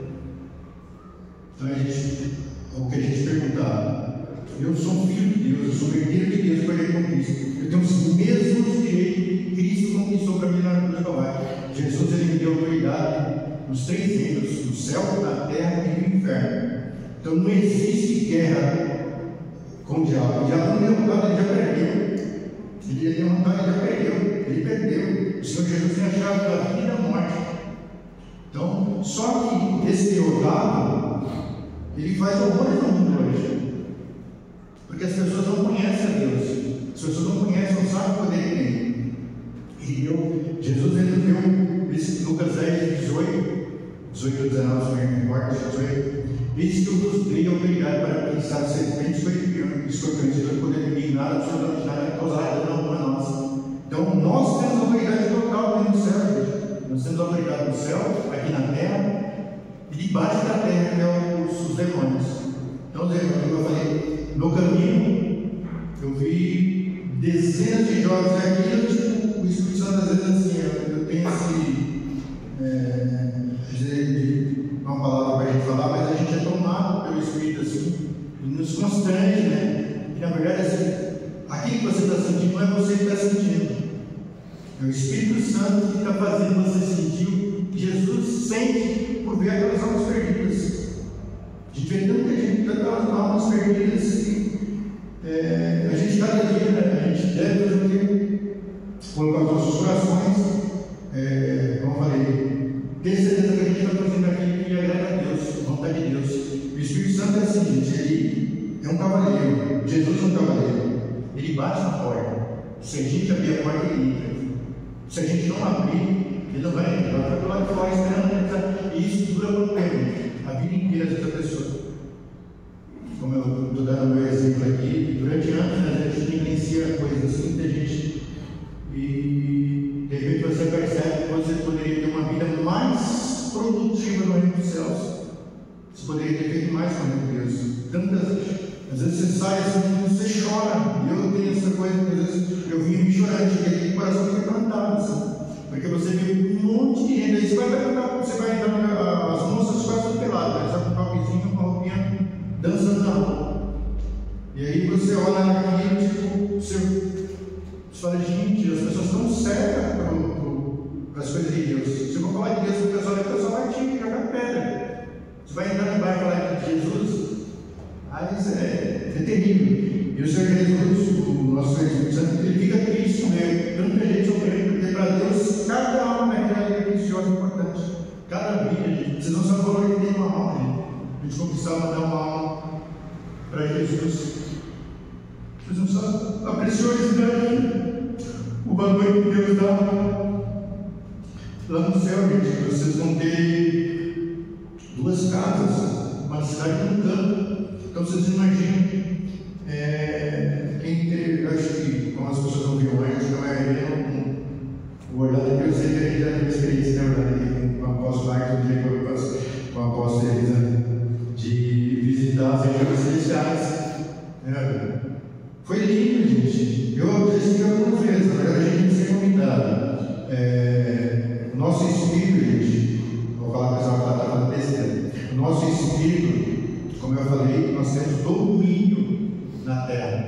Então o que a gente perguntar, eu sou um filho de Deus, eu sou um herdeiro de Deus para ele com Cristo, eu tenho os mesmos direitos que Cristo conquistou para mim na cruz do Calvário. Jesus, ele me deu autoridade nos 3 reinos, no céu, na terra e no inferno. Então não existe guerra com o diabo. O diabo não deu vontade, ele já perdeu. Ele deu vontade, ele já perdeu. Ele perdeu. O Senhor Jesus tem a chave da vida e da morte. Então, só que esse derrotado, ele faz horrores no mundo hoje. Porque as pessoas não conhecem a Deus. As pessoas não conhecem, não sabem o poder que tem. Jesus, ele deu esse Lucas 10, 18, 19, se me recordo, 18. Eis que eu vos dei autoridade para pensar serpentes e escorpiões, e todo poder do inimigo, nada absolutamente nada causará dano a nós. Então, nós temos autoridade total dentro do céu, gente. Nós temos autoridade no céu, aqui na terra, e debaixo da terra, que é os demônios. Então, como eu falei, no caminho, eu vi dezenas de jovens aqui, tipo, o Espírito Santo, às vezes, assim, eu tenho uma palavra para a gente falar, mas a gente é tomado pelo Espírito assim, e nos constrange, né? E na verdade, assim, aquilo que você está sentindo não é você que está sentindo, é o Espírito Santo que está fazendo você sentir o que Jesus sente por ver aquelas almas perdidas. A gente vê tanta gente, tantas almas perdidas, a gente cada dia, né? A gente deve fazer o quê? Colocar os nossos corações, como eu falei, ter certeza que a gente está fazendo aquilo que agrada a Deus, a vontade de Deus. O Espírito Santo é assim, gente, ele é um cavaleiro. Jesus é um cavaleiro. Ele bate na porta. Se a gente abrir a porta, ele entra. Se a gente não abrir, ele não vai entrar. Ele vai do lado de fora esperando. E isso dura quanto tempo? A vida inteira dessa pessoa. Como eu estou dando meu exemplo aqui, durante anos, né, a gente negligencia coisas assim da gente. E de repente você percebe que você poderia ter uma vida mais produtiva no reino dos céus. Você poderia ter feito mais com o reino de Deus. Às vezes você sai assim, você chora. E eu tenho essa coisa, às vezes eu vim me chorando, cheguei com o coração quebrantado, assim, porque você vê um monte de gente. Aí você vai entrar, as moças quase peladas, né? Só com um calvizinho, com uma roupinha, dançando na rua. E aí você olha aqui, tipo, você fala, gente, as pessoas estão certas para as coisas de Deus. Se eu for falar de Deus, o pessoal vai te jogar pedra. Você vai entrar no bairro e falar de Jesus, aí isso é terrível. E o Senhor Jesus, o nosso Espírito Santo, ele fica triste com ele. Tanta gente sofrendo, porque para Deus, cada alma é preciosa e importante. Cada vida, gente. Vocês não sabem o valor que tem uma alma, gente. A gente conquistava dar uma alma para Jesus. Vocês não sabem a preciosidade, o valor que Deus dá. Lá no céu, gente, vocês vão ter 2 casas, uma cidade e um campo. Então vocês imaginam, eu acho que, como as pessoas não viram antes, a maioria o Orlando que eu sei que a gente já teve experiência, né, Orlando, com o apóstolo Marcos, com a apóstola Elisa, de visitar as regiões celestiais. Foi lindo, gente. Eu disse que algumas vezes, na verdade, a gente tem que ser convidado. O nosso espírito, gente, vou falar para o pessoal que está falando besteira. O nosso espírito, como eu falei, nós temos domínio na terra.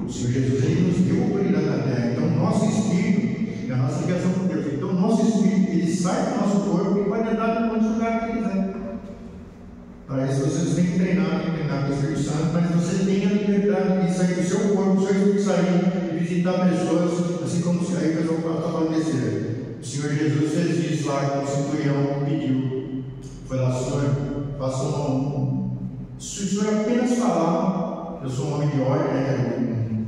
O Senhor Jesus, ele nos deu autoridade na terra. Então, o nosso espírito, a nossa ligação com Deus, então, o nosso espírito, ele sai do nosso corpo e pode andar em onde lugar que quiser. Para isso, vocês têm que treinar com o Espírito Santo, mas você tem a liberdade de sair do seu corpo, do seu espírito sair e visitar pessoas, assim como o Senhor, o pessoal está falando desse jeito. O Senhor Jesus fez isso lá, que o centurião pediu. Foi lá, Senhor, faça se o Senhor apenas falar, eu sou um homem de ordem, né,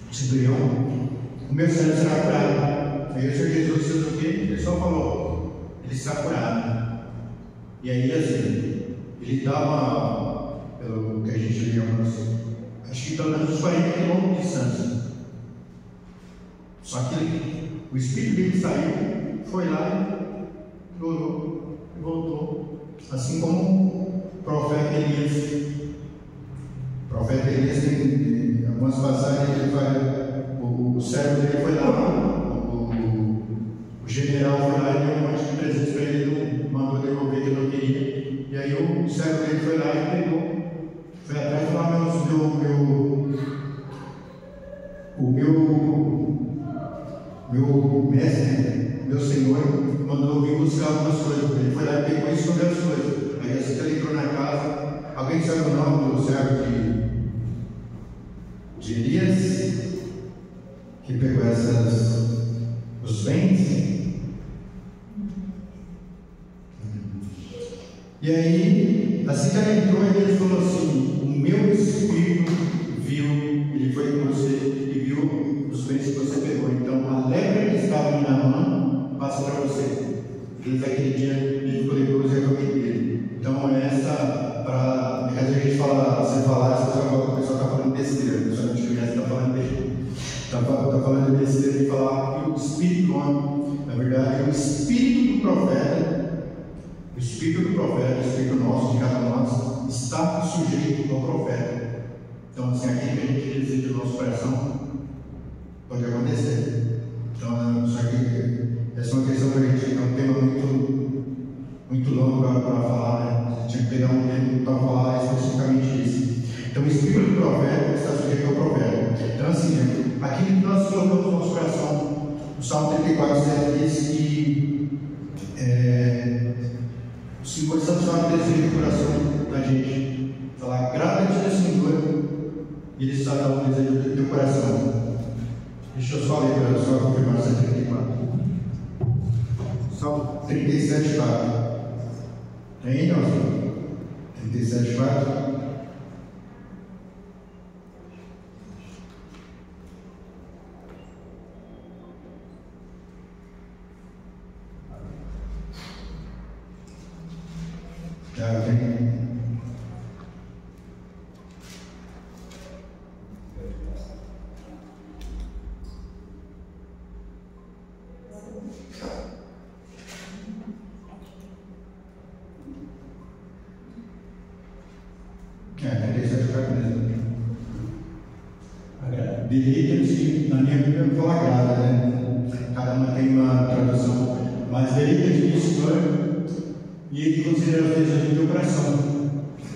o centurião, o meu servo será curado. Aí o Senhor Jesus fez o quê? Ele só falou, ele será curado. E aí, assim, ele estava, pelo que a gente viu, acho que pelo menos uns 40 km de distância. Só que o espírito dele saiu, foi lá, orou e voltou. Assim como o profeta Elias. O profeta Elias tem algumas passagens que ele fala, o servo dele foi lá, o general foi lá e deu um monte de presentes para ele, não mandou devolver que ele não queria. E aí o servo dele foi lá e pegou, foi atrás e falou: meu mestre, meu senhor, mandou vir buscar algumas coisas. Ele foi lá e pegou e escondeu as coisas. Aí assim que ele entrou na casa, alguém sabe o nome do servo de Elias, que pegou os bens? E aí, assim que ela entrou, ele falou assim: o meu espírito viu, ele foi com você e viu os bens que você pegou. Então, a lepra que estava na mão passa para você. Desde aquele dia, ele ficou leproso e a família dele. Então, essa, para às vezes a gente fala, você falar, o pessoal está falando besteira, o pessoal de criança está falando besteira. Está falando besteira de falar que o espírito do homem, na verdade, é o espírito do profeta. O espírito do profeta, o espírito nosso, de cada um de nós, está sujeito ao profeta. Então, assim, aquilo que a gente deseja no nosso coração pode acontecer. Então, só que essa é uma questão que a gente é um tema muito longo para falar, né? A gente tinha que pegar um tempo para falar especificamente isso. Então, o espírito do profeta está sujeito ao profeta. Então, assim, aquilo que nós colocamos no nosso coração, o Salmo 34 diz que o Senhor satisfaz o desejo do coração da gente. Falar, agrada-te do Senhor, e Ele sabe o desejo do teu coração. Deixa eu só ler para a sua confirmação 34. Salmo 37, 4. Tem aí, Nelson? 37, 4. Deleita-se, na minha Bíblia não fala agrada, né? Cada uma tem uma tradução, mas deleita-te no Senhor e Ele considera os desejos do teu coração.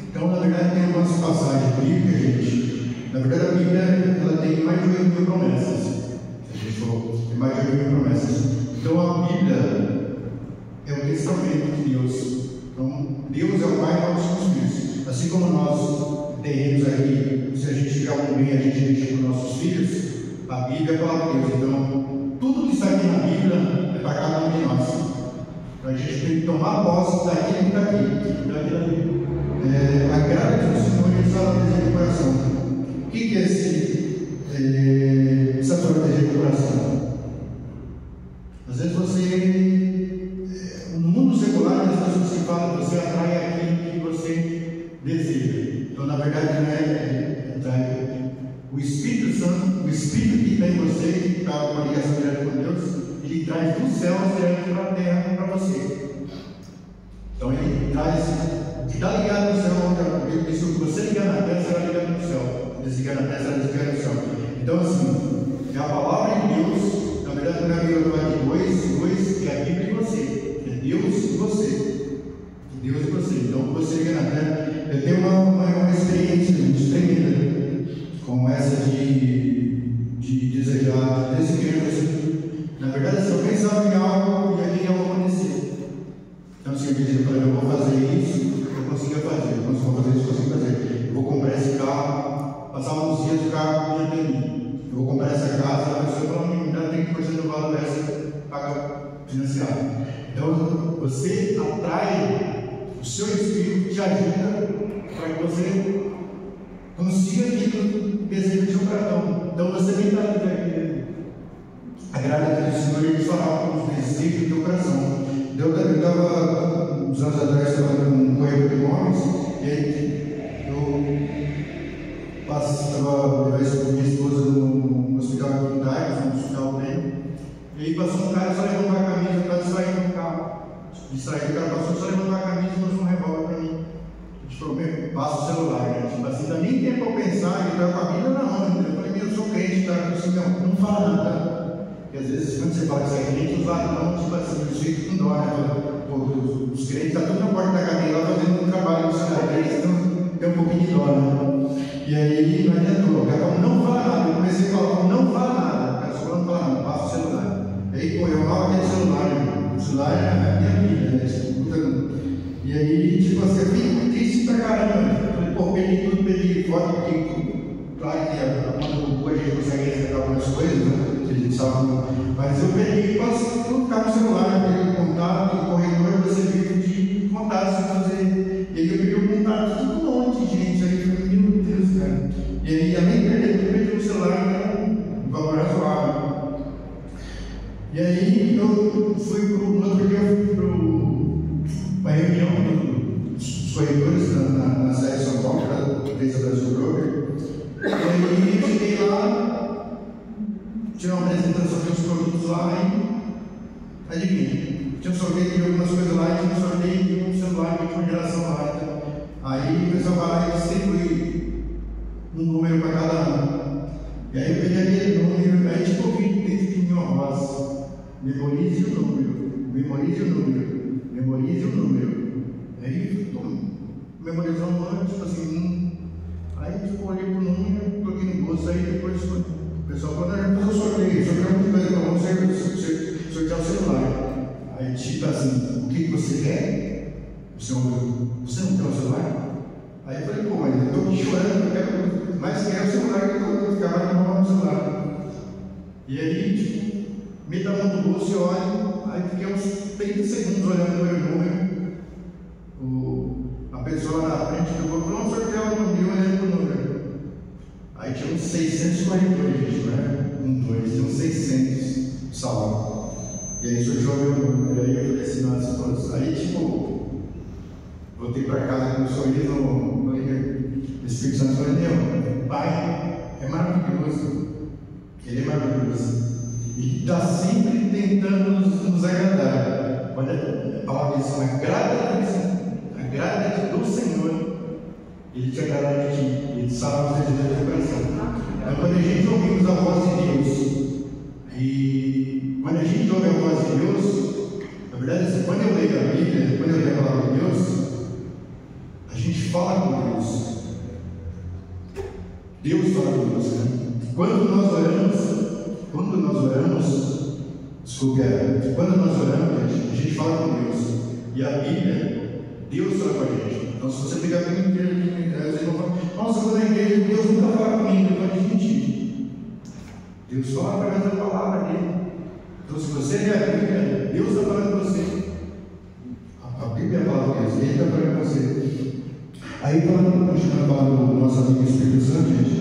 Então, na verdade, tem algumas passagens bíblicas, gente. Na verdade, a Bíblia ela tem mais de 8.000 promessas. Se a gente for, tem mais de 8.000 promessas. Então, a Bíblia é o testamento de Deus. Então, Deus é o Pai de nossos filhos. Assim como nós terrenos aqui, se a gente tiver algum bem, a gente deixa para os nossos filhos, a Bíblia é a palavra de Deus. Então, tudo que está aqui na Bíblia é para cada um de nós. Então, a gente tem que tomar posse daquilo que está aqui. Agrada-te do Senhor e sabe o desejo do coração. O que é satisfazer o desejo do coração? Às vezes no mundo secular, as pessoas que falam, você atrai aquilo que você deseja. Então, na verdade, não é o Espírito Santo, o Espírito que tem em você, que está com a ligação direta com Deus, ele traz do céu direto para a terra para você. Então, ele traz o que está ligado no céu. Ele diz que se você ligar na terra, será ligado no céu. Se desligar na terra, será ligado no céu. Então, assim, é a palavra de Deus. Na verdade, não é a Bíblia de dois, que é a Bíblia e você. É Deus e você. Deus e você. Então, você liga na terra. Eu tenho uma experiência muito tremenda como essa de desejar, desde criança. Na verdade, se eu pensava em algo, e aquilo ia acontecer. Então, se eu dizia, eu vou fazer isso, eu conseguia fazer. Eu vou fazer isso, eu consigo fazer. Eu vou comprar esse carro, passava uns dias o carro ia ter mim. Eu vou comprar essa casa, a pessoa falou, ainda tem que fazer no valor dessa paga financiada. Então, você atrai o seu espírito, te ajuda para que você consiga aquilo que deseja do seu coração. Então, você nem está agrada do Senhor e Ele fará com os desejos do teu coração. Eu estava, uns anos atrás, estava num corredor de imóveis, e aí eu estava com minha esposa no hospital de Quintais, no hospital dele, e aí passou um cara só levantar a camisa, estava distraído no carro. Distraído, o cara passou só levantar a camisa e mostrou um revólver para mim. A gente falou, passa o celular, né? Tipo assim, dá nem tempo para pensar, ele está com a Bíblia na mão, eu falei, eu sou crente está assim, não fala nada. Porque às vezes, quando você fala que você é crente, os ladrões, tipo assim, os filhos com dó, né? Os crentes estão tudo na porta da cadeia lá fazendo um trabalho missionário, eles têm um pouquinho de dó, né? E aí não adiantou, o cara não fala nada. Eu comecei a falar, não fala nada. O cara só não fala nada, passa o celular. E aí, pô, eu mal aquele celular, né? O celular é a minha vida, né? E aí, tipo assim, eu fico triste pra caramba. Falei, pô, perdi foto, porque claro que a conta do Google a gente consegue resgatar algumas coisas, né? Que a gente sabe. Mas eu perdi quase tudo ficar no celular, perdi o contato, no corredor, você vive de contato sem fazer. E aí eu perdi o contato de um monte de gente. Aí eu falei, meu Deus, cara. E aí, além de perder, eu perdi o celular, né? Um valor razoável. E aí eu fui no outro dia, eu fui para uma reunião dos corretores na sede de São Paulo, que era da Empresa Brasil Broker. E aí eu cheguei lá, tive uma apresentação de uns produtos lá e adivinha, tinha um sorteio de algumas coisas lá e tinha um sorteio de um celular de última geração lá. Então, aí o pessoal vai lá e distribui um número para cada um. E aí eu peguei aquele número, aí tipo, eu vi dentro de minha voz. Memorize o número, memorize o número, memorize o número. Aí, memorizando um número, tipo assim, aí tipo, olhei pro número, coloquei no bolso, aí depois o pessoal falou, não, depois eu sorteio muita coisa, vamos sortear o celular. Aí tipo assim, o que você quer? Você não quer o celular? Aí eu falei, pô, mas eu tô aqui chorando, eu quero, mas quero o celular, que eu vou ficar mais no celular. E aí, tipo, meto a mão no bolso e olho, aí fiquei uns 30 segundos olhando o meu número. A pessoa na frente do grupo, não sorteava o número, olhando o número. Aí tinha uns 642, gente, né? Um, dois, tinha uns 600 salvo. E aí sorteou o meu número, aí eu falei assim, nossa, aí tipo, voltei para casa com um sorriso no Espírito Santo, falei, meu, pai é maravilhoso, ele é maravilhoso. E está sempre tentando nos agradar. Olha, a palavra diz: agrada-te do Senhor, Ele te agrada de ti, Ele sabe os desejos do teu coração. Então, quando a gente ouvimos a voz de Deus, e quando a gente ouve a voz de Deus, na verdade, assim, quando eu leio a Bíblia, quando eu leio a palavra de Deus, a gente fala com Deus. Deus fala com Deus, né? Quando nós oramos, a gente fala com Deus. E a Bíblia, Deus fala com a gente. Então, se você pegar a Bíblia inteira, vocês vão falar, nossa, quando na igreja, Deus nunca fala comigo, eu vou mentir. Deus fala através da palavra dele. Então, se você ler a Bíblia, Deus está falando com você. A Bíblia fala com Deus, Ele está falando com você. Aí, continuando falando do nosso amigo Espírito Santo, gente,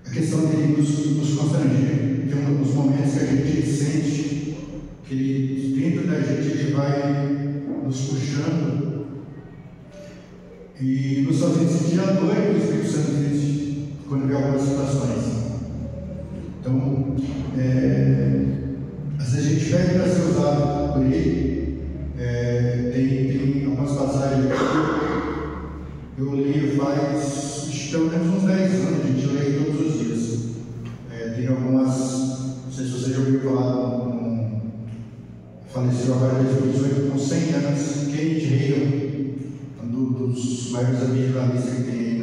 a questão dele nos constranger. Tem uns momentos que a gente sente que ele, dentro da gente, ele vai nos puxando e nos fazendo sentir a dor que o Espírito Santo existe quando vê algumas situações. Então, às vezes a gente pede para ser usado por ele. Tem algumas passagens que eu leio faz pelo menos uns 10 anos, a gente lê todos os dias. Tem algumas, não sei se você já ouviu falar, faleceu agora em 2018, com 100 anos, Kenneth Hagin, um dos maiores evangelistas que tem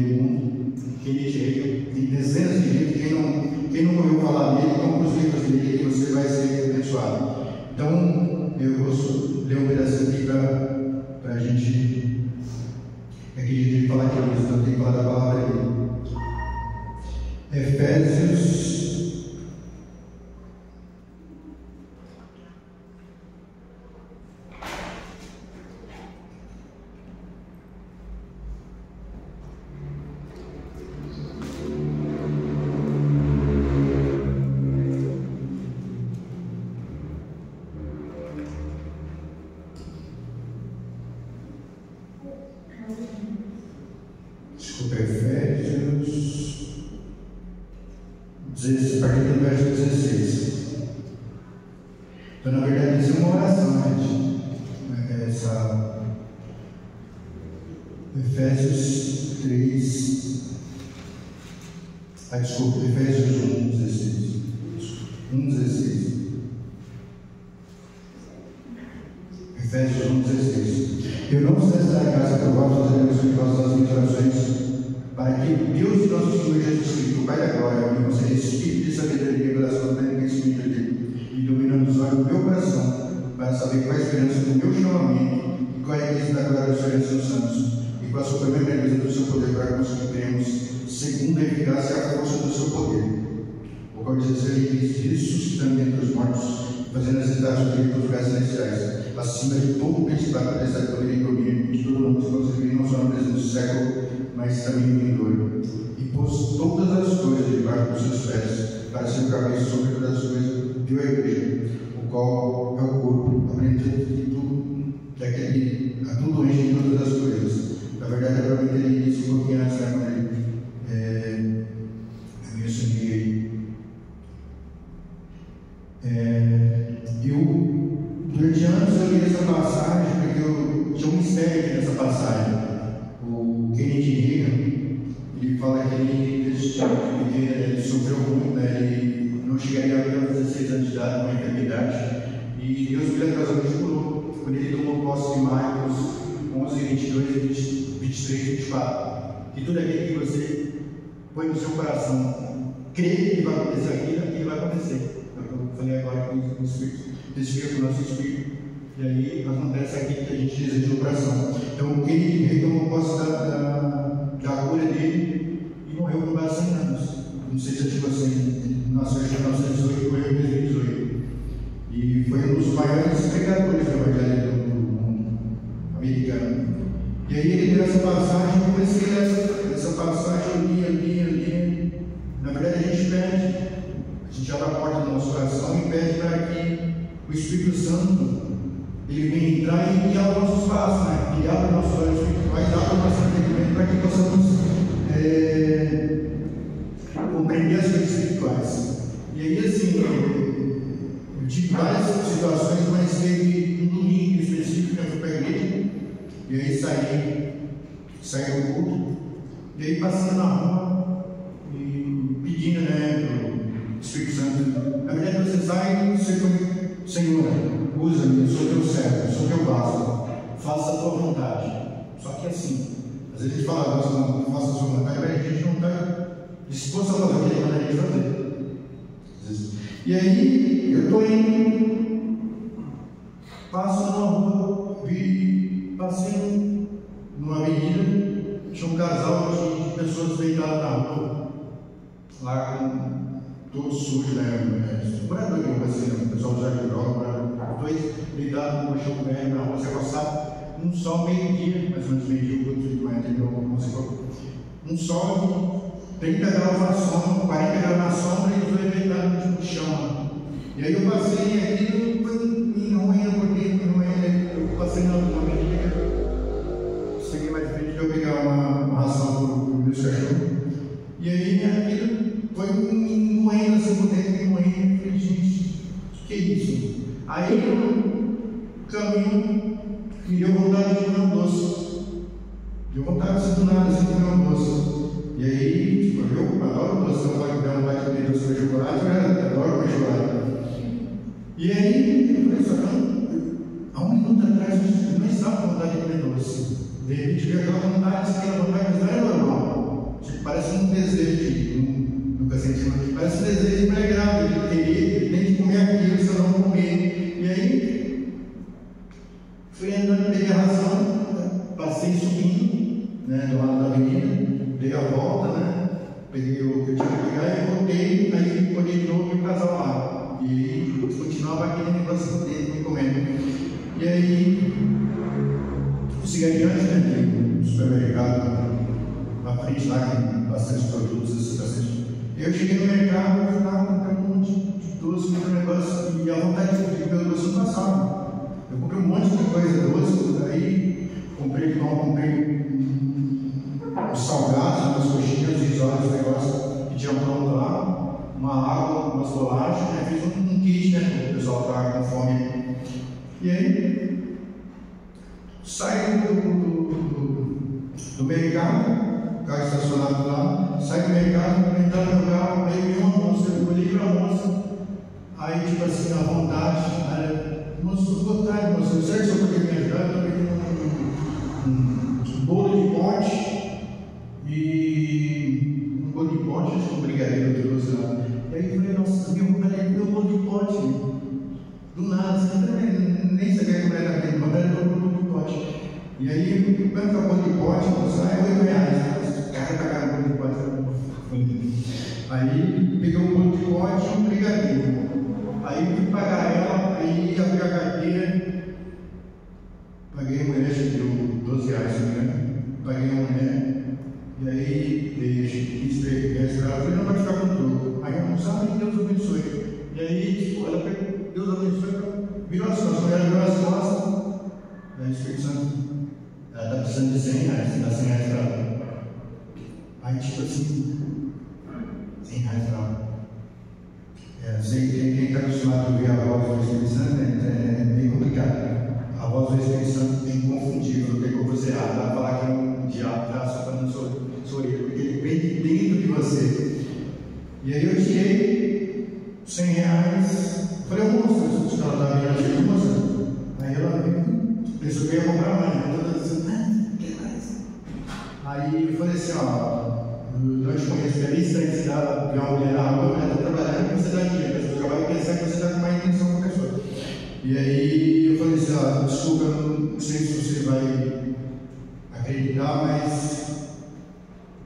no mundo. Kenneth Hagin, tem dezenas de livros, quem não ouviu falar dele, compra os livros dele que você vai ser abençoado. Então, eu vou ler um pedacinho aqui para a gente. É que a gente tem que falar de Deus, então tem que falar da palavra dele. Efésios 16, a partir do verso 16. Então, na verdade, isso é uma oração, gente. Efésios 3. Desculpa, Efésios 1:16. 1:16. Efésios 1:16. Eu não preciso dar graça por vós, fazendo isso em vossas minhas orações, para que Deus e nosso Senhor Jesus Cristo, o Pai da Glória, me conceda espírito de sabedoria e revelação pleno conhecimento dele, e dominando os olhos do meu coração, para saber qual é a esperança do meu chamamento, e qual é a riqueza da glória da sua herança nos santos, e qual a suprema grandeza do seu poder, para que nós cumpriremos, segundo a eficácia e a força do seu poder, o qual diz a ressuscitando entre os mortos, fazendo assentar sobre ele os lugares celestiais, acima de todo o principado, potestade, poder e domínio, de todo nome, que não só no presente século, mas também no vindouro, e pôs todas as coisas debaixo dos seus pés, para ser o cabeça sobre todas as coisas, deu a igreja, o qual é o corpo, apresentando de tudo, a tudo enche de todas as coisas. Na verdade, é para mim ele disse um pouquinho antes, quando ele me assumi aí. Durante anos eu li essa passagem, porque eu tinha um mistério aqui nessa passagem. O Kennedy Reagan, ele fala que ele sofreu muito, né? Ele não chegaria aos 16 anos de idade, uma enfermidade, e Deus milagrosamente curou. Quando ele tomou posse de Marcos 11, 22, 23, 24, que tudo aquilo que você põe no seu coração, crê que vai acontecer aquilo vai acontecer. Eu falei agora com o Espírito, desfia o nosso Espírito, e aí acontece aquilo que a gente deseja no coração. Então, ele tomou posse da cura dele e morreu com quase 100 anos. Não sei se você nasceu em 1918, morreu em 2018. E foi um dos maiores pregadores do evangelho do mundo americano. E aí ele deu essa passagem, eu comecei essa passagem, eu lia. Na verdade, a gente pede, a gente abre a porta do nosso coração e pede para que o Espírito Santo ele venha entrar e guiar o nosso espaço, né? Que abra nossos olhos espirituais, abra o nosso entendimento para que possamos compreender as coisas espirituais. E aí, assim, eu tive várias situações, mas teve um domingo específico que eu fui para a igreja, e aí saí do culto, e aí passando na rua e pedindo, né, para o Espírito Santo. Na verdade, você sai e você foi, Senhor, usa-me, eu sou teu servo, eu sou teu vaso, faça a tua vontade. Só que assim, às vezes a gente fala, nossa, não faça a sua vontade, mas a gente não está disposto a fazer o que ele manda a gente fazer. E aí, eu estou indo, passo numa rua, passei numa avenida, tinha um casal de pessoas deitadas na rua, lá com todo sujo, né? Morador de rua, assim, o pessoal usa de droga, dois deitados no colchão velho na rua, se acostado, um sol meio-dia, mais ou menos meio-dia, o outro de manhã, um sol de 30 graus na sombra, 40 graus na sombra e os dois deitados no chão. E aí eu passei aqui, em ruim, eu passei na avenida, cheguei mais frente de eu pegar uma ração para o meu cachorro. E aí aquilo foi moendo assim por dentro, moendo. Eu falei, gente, que é isso? Aí o caminho me deu vontade de comer um doce. Deu vontade assim do nada de comer um doce. E aí, tipo, eu adoro doce, não pode dar vontade de comer doce com chocolate, eu adoro comer chocolate. E aí, eu falei, só que há um minuto atrás eu não estava com vontade de comer doce. De repente veio aquela vontade, mas não é normal. Tipo, parece um desejo, nunca senti, mas parece um desejo empregado, de querer, tem que comer aquilo, se eu não comer. E aí, fui andando, peguei a ração, passei subindo, né, do lado da avenida, dei a volta, né, peguei o que eu tinha que pegar e voltei, aí olhei de novo e o casal lá. E continuava aquele negócio dele, me comendo. E aí, segui adiante, né, no supermercado, na frente lá, com bastante produtos, bastante. Eu cheguei no mercado, eu estava comprando um monte de doce, muito negócio, e a vontade de comer o doce não passava. Eu comprei um monte de coisa doce, daí comprei pão, comprei os salgados, umas coxinhas, risoles, negócio que tinha pronto lá, uma água, umas bolachas, né? Fiz um kit, né? Porque o pessoal estava com fome. E aí, saí do mercado, o carro estacionado lá, saí do mercado, entrar no meu carro, aí vi uma moça, eu olhei para a moça, aí tipo assim, na vontade, moça, boa tarde, moça, eu sei que o senhor poderia me ajudar, eu estou pedindo um bolo de pote e um bolo de pote, acho que um brigadeiro eu trouxe lá. E aí eu falei, nossa, meu bolo de pote. Do nada, você nem sabia como era aquele, mas era todo bolo de pote. E aí, quando foi o bolo de pote, moça, é R$8. O cara pagava o bolo de pote. Aí, peguei um bolo de pote e um brigadeiro. Aí, fui pagar ela, aí abri a carteira, paguei a mulher, acho que deu R$12, né? Paguei a mulher, e aí, quis ver ela, falei, não vai ficar com tudo. Aí, ela sabe, Deus abençoe. E aí, tipo, ela pegou. Deus abençoe, virou as costas, ela virou as costas, aí o Espírito Santo, ela está precisando de R$100, dá R$100 para ela. Aí tipo assim, R$100 para ela. Quem está acostumado a ouvir a voz do Espírito Santo é bem complicado. A voz do Espírito Santo é inconfundível, não tem como você errar, dá para falar que é um diabo está soprando na sua orelha, porque ele vem de dentro de você. E aí eu tirei R$100. Falei, moça, ela estava virando, moça. Aí ela pensou que eu ia comprar mais, né? Ela disse, não quer mais. Aí eu falei assim, ó, eu te conheço, é bem estranho você ver uma mulher na rua, ela está trabalhando com você dá dinheiro, a pessoa trabalha e pensar que você está com mais intenção com a pessoa. E aí eu falei assim, ó, desculpa, eu não sei se você vai acreditar, mas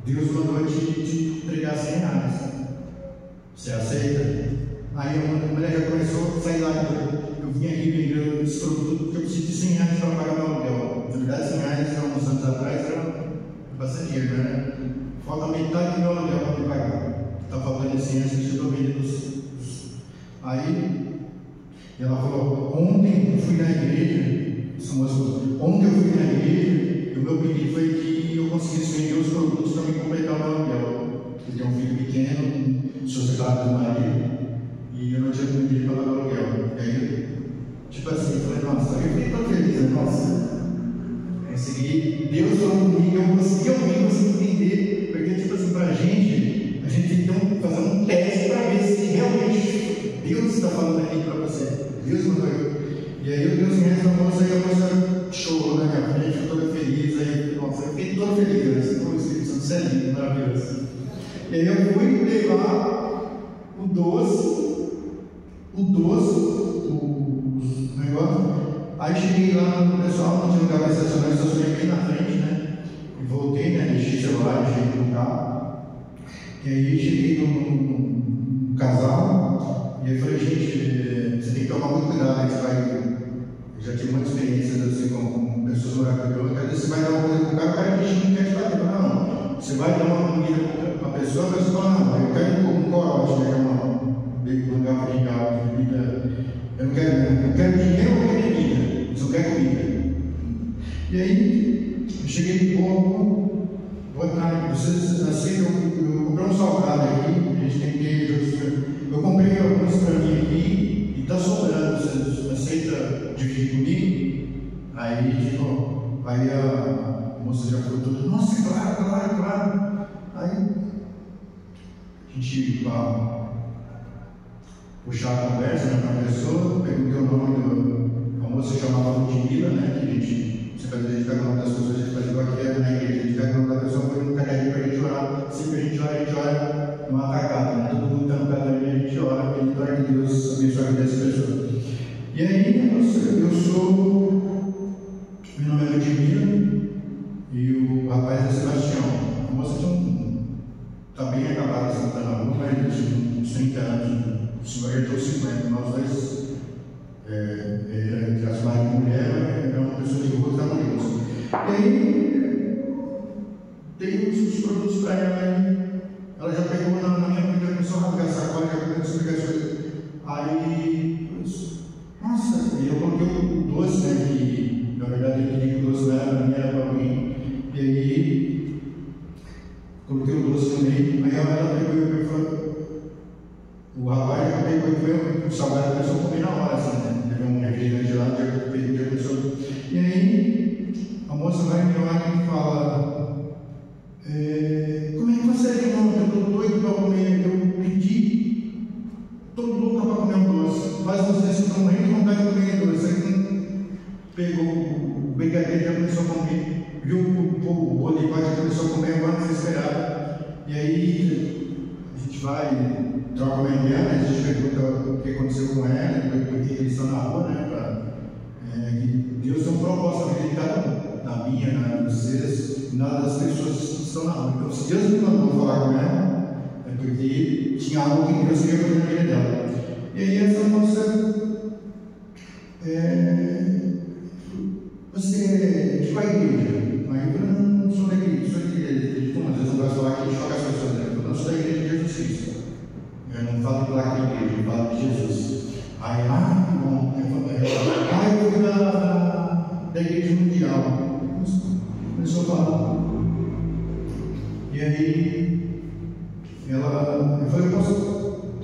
Deus mandou te entregar R$100. Você aceita? Aí a mulher já começou a sair lá. Eu vim aqui vendendo esse produto porque eu preciso de R$100 para pagar meu aluguel. Na verdade, R$100 há uns anos atrás era bastante dinheiro, né? Falta metade do meu aluguel para me pagar. Está faltando esse R$100 que eu estou vendendo. Aí ela falou: ontem eu fui na igreja. Ontem eu fui na igreja e o meu pedido foi que eu conseguisse vender os produtos para me completar o meu aluguel. Eu tenho um filho pequeno, sociedade do marido. E eu não tinha dinheiro para pagar o aluguel. E aí, tipo assim, eu falei, nossa, eu fiquei tão feliz, né? Nossa, consegui, Deus falou comigo, eu consegui entender, porque, tipo assim, pra gente, a gente tem que fazer um teste para ver se realmente Deus está falando aqui para você. Deus mandou eu. E aí, Deus me respondeu, aí a moça chorou na minha frente, ficou toda feliz, aí, nossa, eu fiquei toda feliz, assim, como o Espírito Santo, isso é lindo, maravilhoso. E aí, eu fui levar o doce, o negócio. Aí cheguei lá no pessoal, não tinha lugar para estacionar, estacionei bem na frente, né? E voltei, né? Deixei o celular, deixei no carro. E aí cheguei no casal, e aí falei, gente, você tem que tomar muito cuidado, né? Você vai. Eu já tive muita experiência assim, com pessoas maravilhosas. Às vezes você vai dar uma coisa pro cara, o cara diz que não quer te bater, não. Você vai dar uma comida para a pessoa fala, não, eu quero um corote, né? Um garfo de bebida. Eu não quero dinheiro ou quero bebida. Eu só quero comida. E aí, eu cheguei de boa, boa tarde. Vocês aceitam? Eu comprei um salgado aqui. A gente tem que ter. Eu comprei alguns para mim aqui e está sobrando. Vocês aceitam dividir comigo? Aí, tipo, aí a moça já falou tudo. Nossa, claro. Aí, a gente puxar a conversa, né, com a pessoa, perguntei o nome a moça chamava Ludmila, né, que a gente pega o nome das pessoas, a gente faz igual aqui na igreja, a gente pega o nome da pessoa, põe no caderninho para a gente orar, sempre a gente ora numa atacada, né, todo mundo está no caderninho, a gente ora, pedindo para que Deus abençoe a vida dessa pessoa. E aí, meu nome é Ludmila, e o rapaz é Sebastião. A moça está bem acabada, assim, está na rua, mas tinha uns 30 anos. O senhor herdou 50, nós dois, entre as mães e mulher, é uma pessoa de rua que está conosco. E aí, dei os produtos para ela já pegou na minha vida, começou a rasgar a sacola, já começou a explicar as coisas. Aí, nossa, e eu coloquei o doce, né, que na verdade eu queria que o doce não era para mim, era para alguém. E aí, coloquei o doce no meio, aí ela pegou e falou. O rapaz já pegou e foi o salgado da pessoa comer na hora, assim, né? Teve um refrigerante lá, já pediu a pessoa. E aí, a moça vai me olhar e me fala: quase vocês estão morrendo de vontade de comer doce. Aí pegou o brigadeiro, já começou a comer, viu o bolo de já começou a comer, agora desesperado. E aí a gente vai, troca uma ideia, né? A gente pergunta o que aconteceu com ela, porque eles estão na rua, né? Deus tem um propósito na vida de cada um, na minha, na de vocês, na das pessoas que estão na rua. Então, se Deus me mandou falar com ela, é porque tinha algo que Deus queria fazer na vida dela. E aí essa moça, você é de qual igreja? Aí eu não sou da igreja, sou da igreja. Como às vezes não gosto de falar que choca as pessoas, né? Eu não sou da igreja de Jesus Cristo. Eu não falo de placa de igreja, eu falo de Jesus. Aí, que bom. Eu fui da igreja mundial. Começou a falar. E aí, eu falei, posso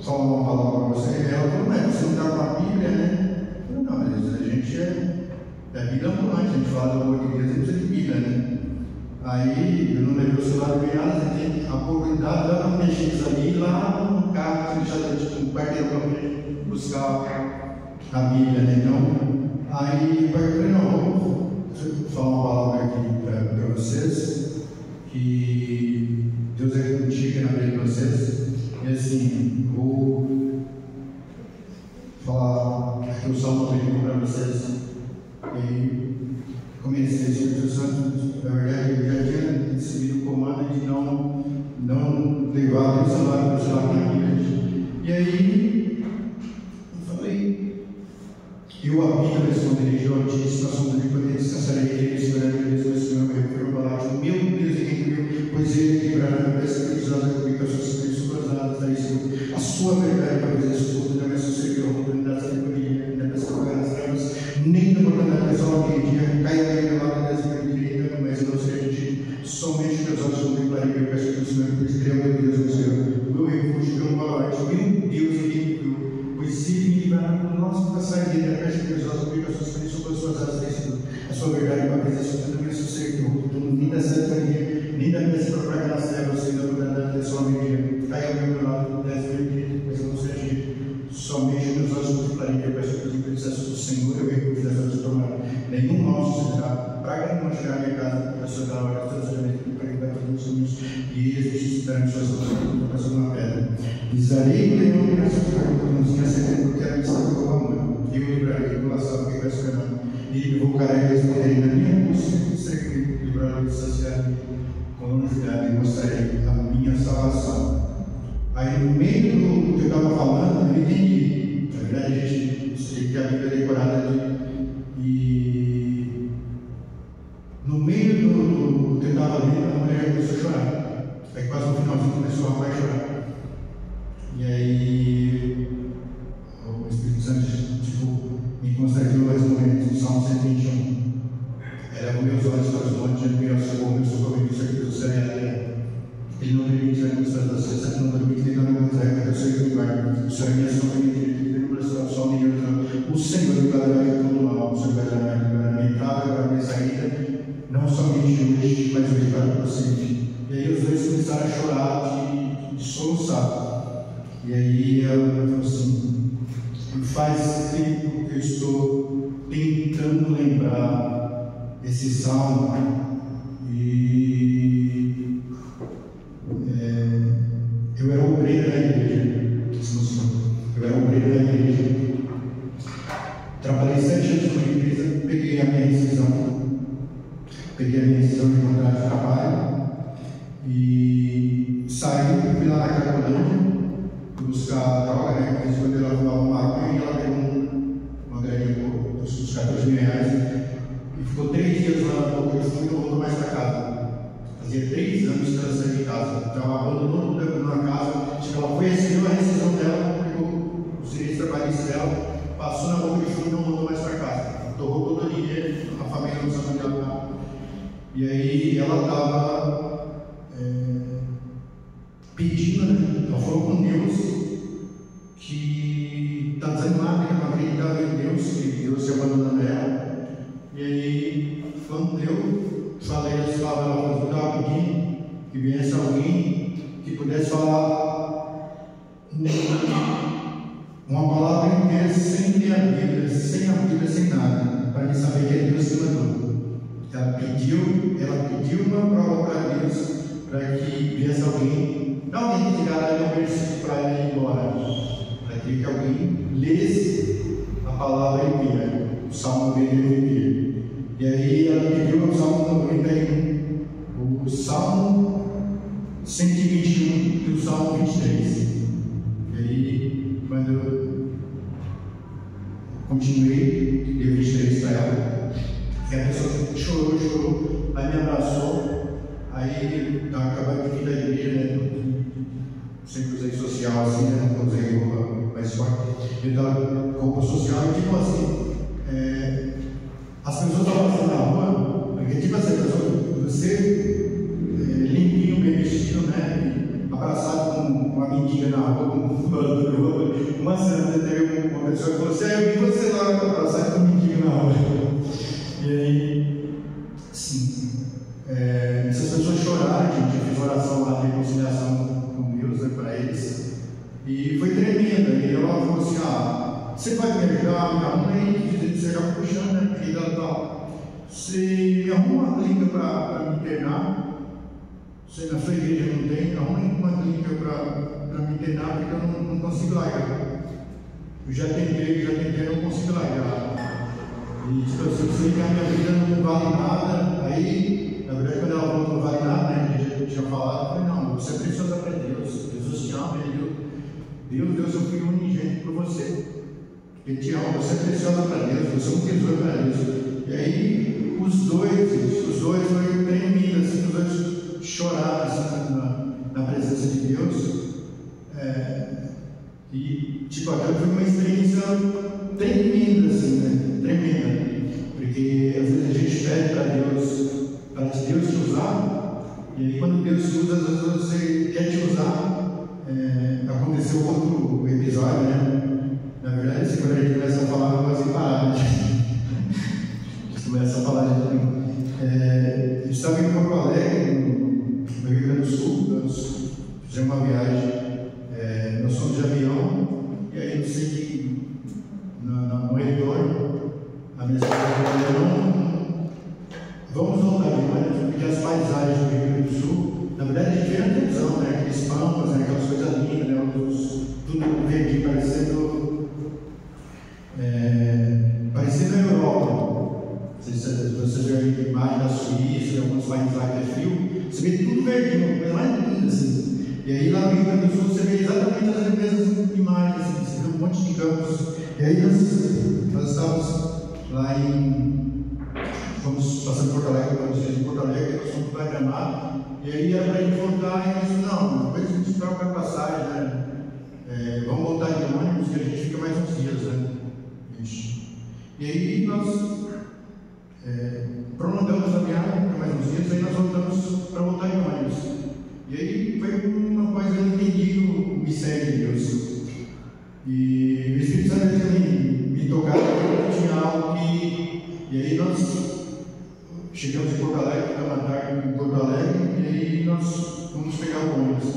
falar uma palavra para você? Ela falou, mas você não está com a Bíblia, né? Eu falei, não, mas a gente é Bíblia ambulante, a gente fala do amor de Deus, a gente precisa de Bíblia, né? Aí, eu não levei o celular de nada, você tem a oportunidade de dar uma mexida ali, lá no carro, você já tem um quarteirão para buscar a Bíblia, né? Então, aí eu falei, não, vou falar uma palavra aqui para vocês, que Deus é contigo na vida de vocês, e assim, vou falar aqui o Salmo 31 para vocês, e comecei a Espírito Santo, na verdade eu já tinha recebido o comando de não levar o celular na Bíblia, e aí eu falei, eu habito na esconderijo do Altíssimo, na sombra de poder descansarei dele, Senhor, meu Senhor, meu refúgio, palavra, meu Deus, e quem viu, pois ele quebrará a cabeça precisada comigo, as suas crianças cruzadas, daí Senhor, a sua verdade para fazer escuta, também a sua servir a oportunidade de sabedoria, da pessoa que nas trevas, nem da oportunidade pessoal que dia, caia bem pela lado da minha direita, mas não seja de somente meus olhos contemplarem, eu peço que o Senhor, pois creu, meu Deus, meu Senhor, meu refúgio, meu baluarte, meu Deus, e quem viu, pois se me livrará do nosso passar dele, a peça que os olhos comigo, as suas crianças sobre as suas asas, a sua verdade para fazer escuta, também a sua servir, nem da sabedoria, nem da peça para pragar nas trevas, sem da oportunidade pessoal a minha direita, caia ao meu lado, da minha direita, mas eu não seja somente meus olhos contemplarem, eu peço que os imprecissos do Senhor, eu refúgio das horas de tomar, nenhum mal sucederá, praga nenhuma chegar à minha casa, a sua hora, transformamento, para que vai todos os caminhos, e eles suscitarão suas mãos, para uma pedra. Pisarei o leão e nas suas mãozinhas, sempre porque a missão que eu amo, eu livrarei do laço que vai esperar, e me invocarei e responderei na minha angústia, sempre livrarei de saciar com longevidade e mostrarei a minha salvação. Aí no meio do que eu estava falando, eu entendi. Na verdade, a gente tem que ter a Bíblia decorada e no meio do que eu estava lendo, a mulher começou a chorar. Aí quase no finalzinho começou a rapaz a chorar. E aí o Espírito Santo me constrangeu mais momentos, no Salmo 121. Eleva meus olhos para os montes, e meu socorro, meu socorro, isso aqui do céu e a terra. Ele não permite a angústia das vezes, não permite nem dar uma coisa, eu sei que me guarda. O Senhor é minha sombra, o sol nem eu. O Senhor me guardará de todo mal, o Senhor guardará a minha entrada, a minha saída, não somente hoje, mas hoje para sempre. E aí os dois começaram a chorar de soluçar. E aí ela falou assim: faz tempo que eu estou tentando lembrar esse salmo. Eu era obreiro da igreja, eu era obreiro da igreja, trabalhei 7 anos numa empresa, peguei a minha decisão de contrato de trabalho e saí, fui lá na Cracolândia, fui buscar droga, né? Porque quando ela fumava uma maconha, ela pegou uma graninha dos 14 mil reais e ficou 3 dias lá na boca de fumo e não voltou mais para casa. Fazia 3 anos que ela saiu de casa, então ela abandonou tudo na casa. Ela foi assinou a rescisão dela, pegou os direitos trabalhistas dela, passou na boca de fumo e não voltou mais para casa. Torrou todo o dinheiro, a família não sabia onde ela estava. E aí ela estava pedindo, né? Ela falou com Deus que está desanimada, que não acreditava em Deus, que Deus se abandonando ela. E aí, quando eu falei as palavras, ela estava pedindo que viesse alguém que pudesse falar uma palavra inteira sem sem a Bíblia, sem nada, para me saber que é Deus que mandou. Ela pediu uma prova para Deus, para que viesse alguém, não alguém que tirasse um versículo para ela ir embora, para que alguém lesse a palavra inteira, o Salmo 91 inteiro. E aí ela pediu o Salmo 91, o Salmo 121 e o Salmo 23. E aí, quando eu continuei, dei 23 para ela, e a pessoa chorou, aí me abraçou, aí estava acabando de vir da igreja, né? Sempre usei social assim, né? Não usei roupa mais forte. Eu estava com roupa social e tipo assim, as pessoas estavam passando na rua, porque tipo assim, você limpinho, bem vestido, né? Abraçado com uma mendiga na rua, com um fulano de rua. Uma cena teve uma pessoa que falou assim: eu vi você lá abraçado com uma mendiga na rua. E aí, sim, essas pessoas choraram, gente. Eu fiz oração lá de reconciliação com Deus, né, para eles. E foi tremenda. E ela falou assim: você pode me ajudar? Minha mãe, você já puxando, né? Porque ela tá. Você me arruma uma clínica para me internar? Você na sua igreja não tem? Arruma uma clínica para me internar, porque eu não consigo largar. Eu já tentei, não consigo largar. E tipo assim, eu sei que a minha vida não vale nada. Aí, na verdade, quando ela falou que não vale nada, né? A gente já tinha falado, eu falei: não, você é preciosa para Deus. Jesus te ama, Deus deu seu filho unigênito por você. Ele te ama, você é preciosa para Deus, você é um tesouro para Deus. E aí, os dois foram tremidos, assim, os dois choraram assim, na presença de Deus. E, tipo, aquela foi uma experiência tremenda, assim, né? Tremenda. Porque às vezes a gente pede para Deus te usar, e aí quando Deus te usa, às vezes você quer te usar. Aconteceu outro episódio, né? Na verdade, assim, quando a gente começa a falar, eu vou assim parar, né? A gente começa a falar de estava em Porto Alegre, no Rio Grande do Sul, nós fizemos uma viagem, nós fomos de avião, e aí eu sei que no retorno, a minha esposa falou: vamos voltar de ônibus, porque as paisagens do Rio Grande do Sul, na verdade a gente vê na televisão, né? Aqueles pampas, né? Aquelas coisas lindas, né? Tudo verdinho, parecendo a Europa. Se você vê a imagem da Suíça, alguns países lá que é frio, você vê tudo verdinho, coisa mais linda assim. E aí lá no Rio Grande do Sul você vê exatamente as mesmas imagens, assim, você vê um monte de campos. E aí nós estávamos lá fomos passando por Porto Alegre, nós fomos para Gramado, e aí era para a gente voltar, e eu disse: não, depois a gente troca a passagem, né? Vamos voltar de ônibus, que a gente fica mais uns dias, né? E aí nós prolongamos a viagem, fica mais uns dias, aí nós voltamos para voltar de ônibus. E aí foi uma coisa que eu entendi o mistério de Deus. E o Espírito Santo também me tocava, porque tinha algo que. E aí nós chegamos em Porto Alegre, ficamos à tarde em Porto Alegre, e aí nós fomos pegar o ônibus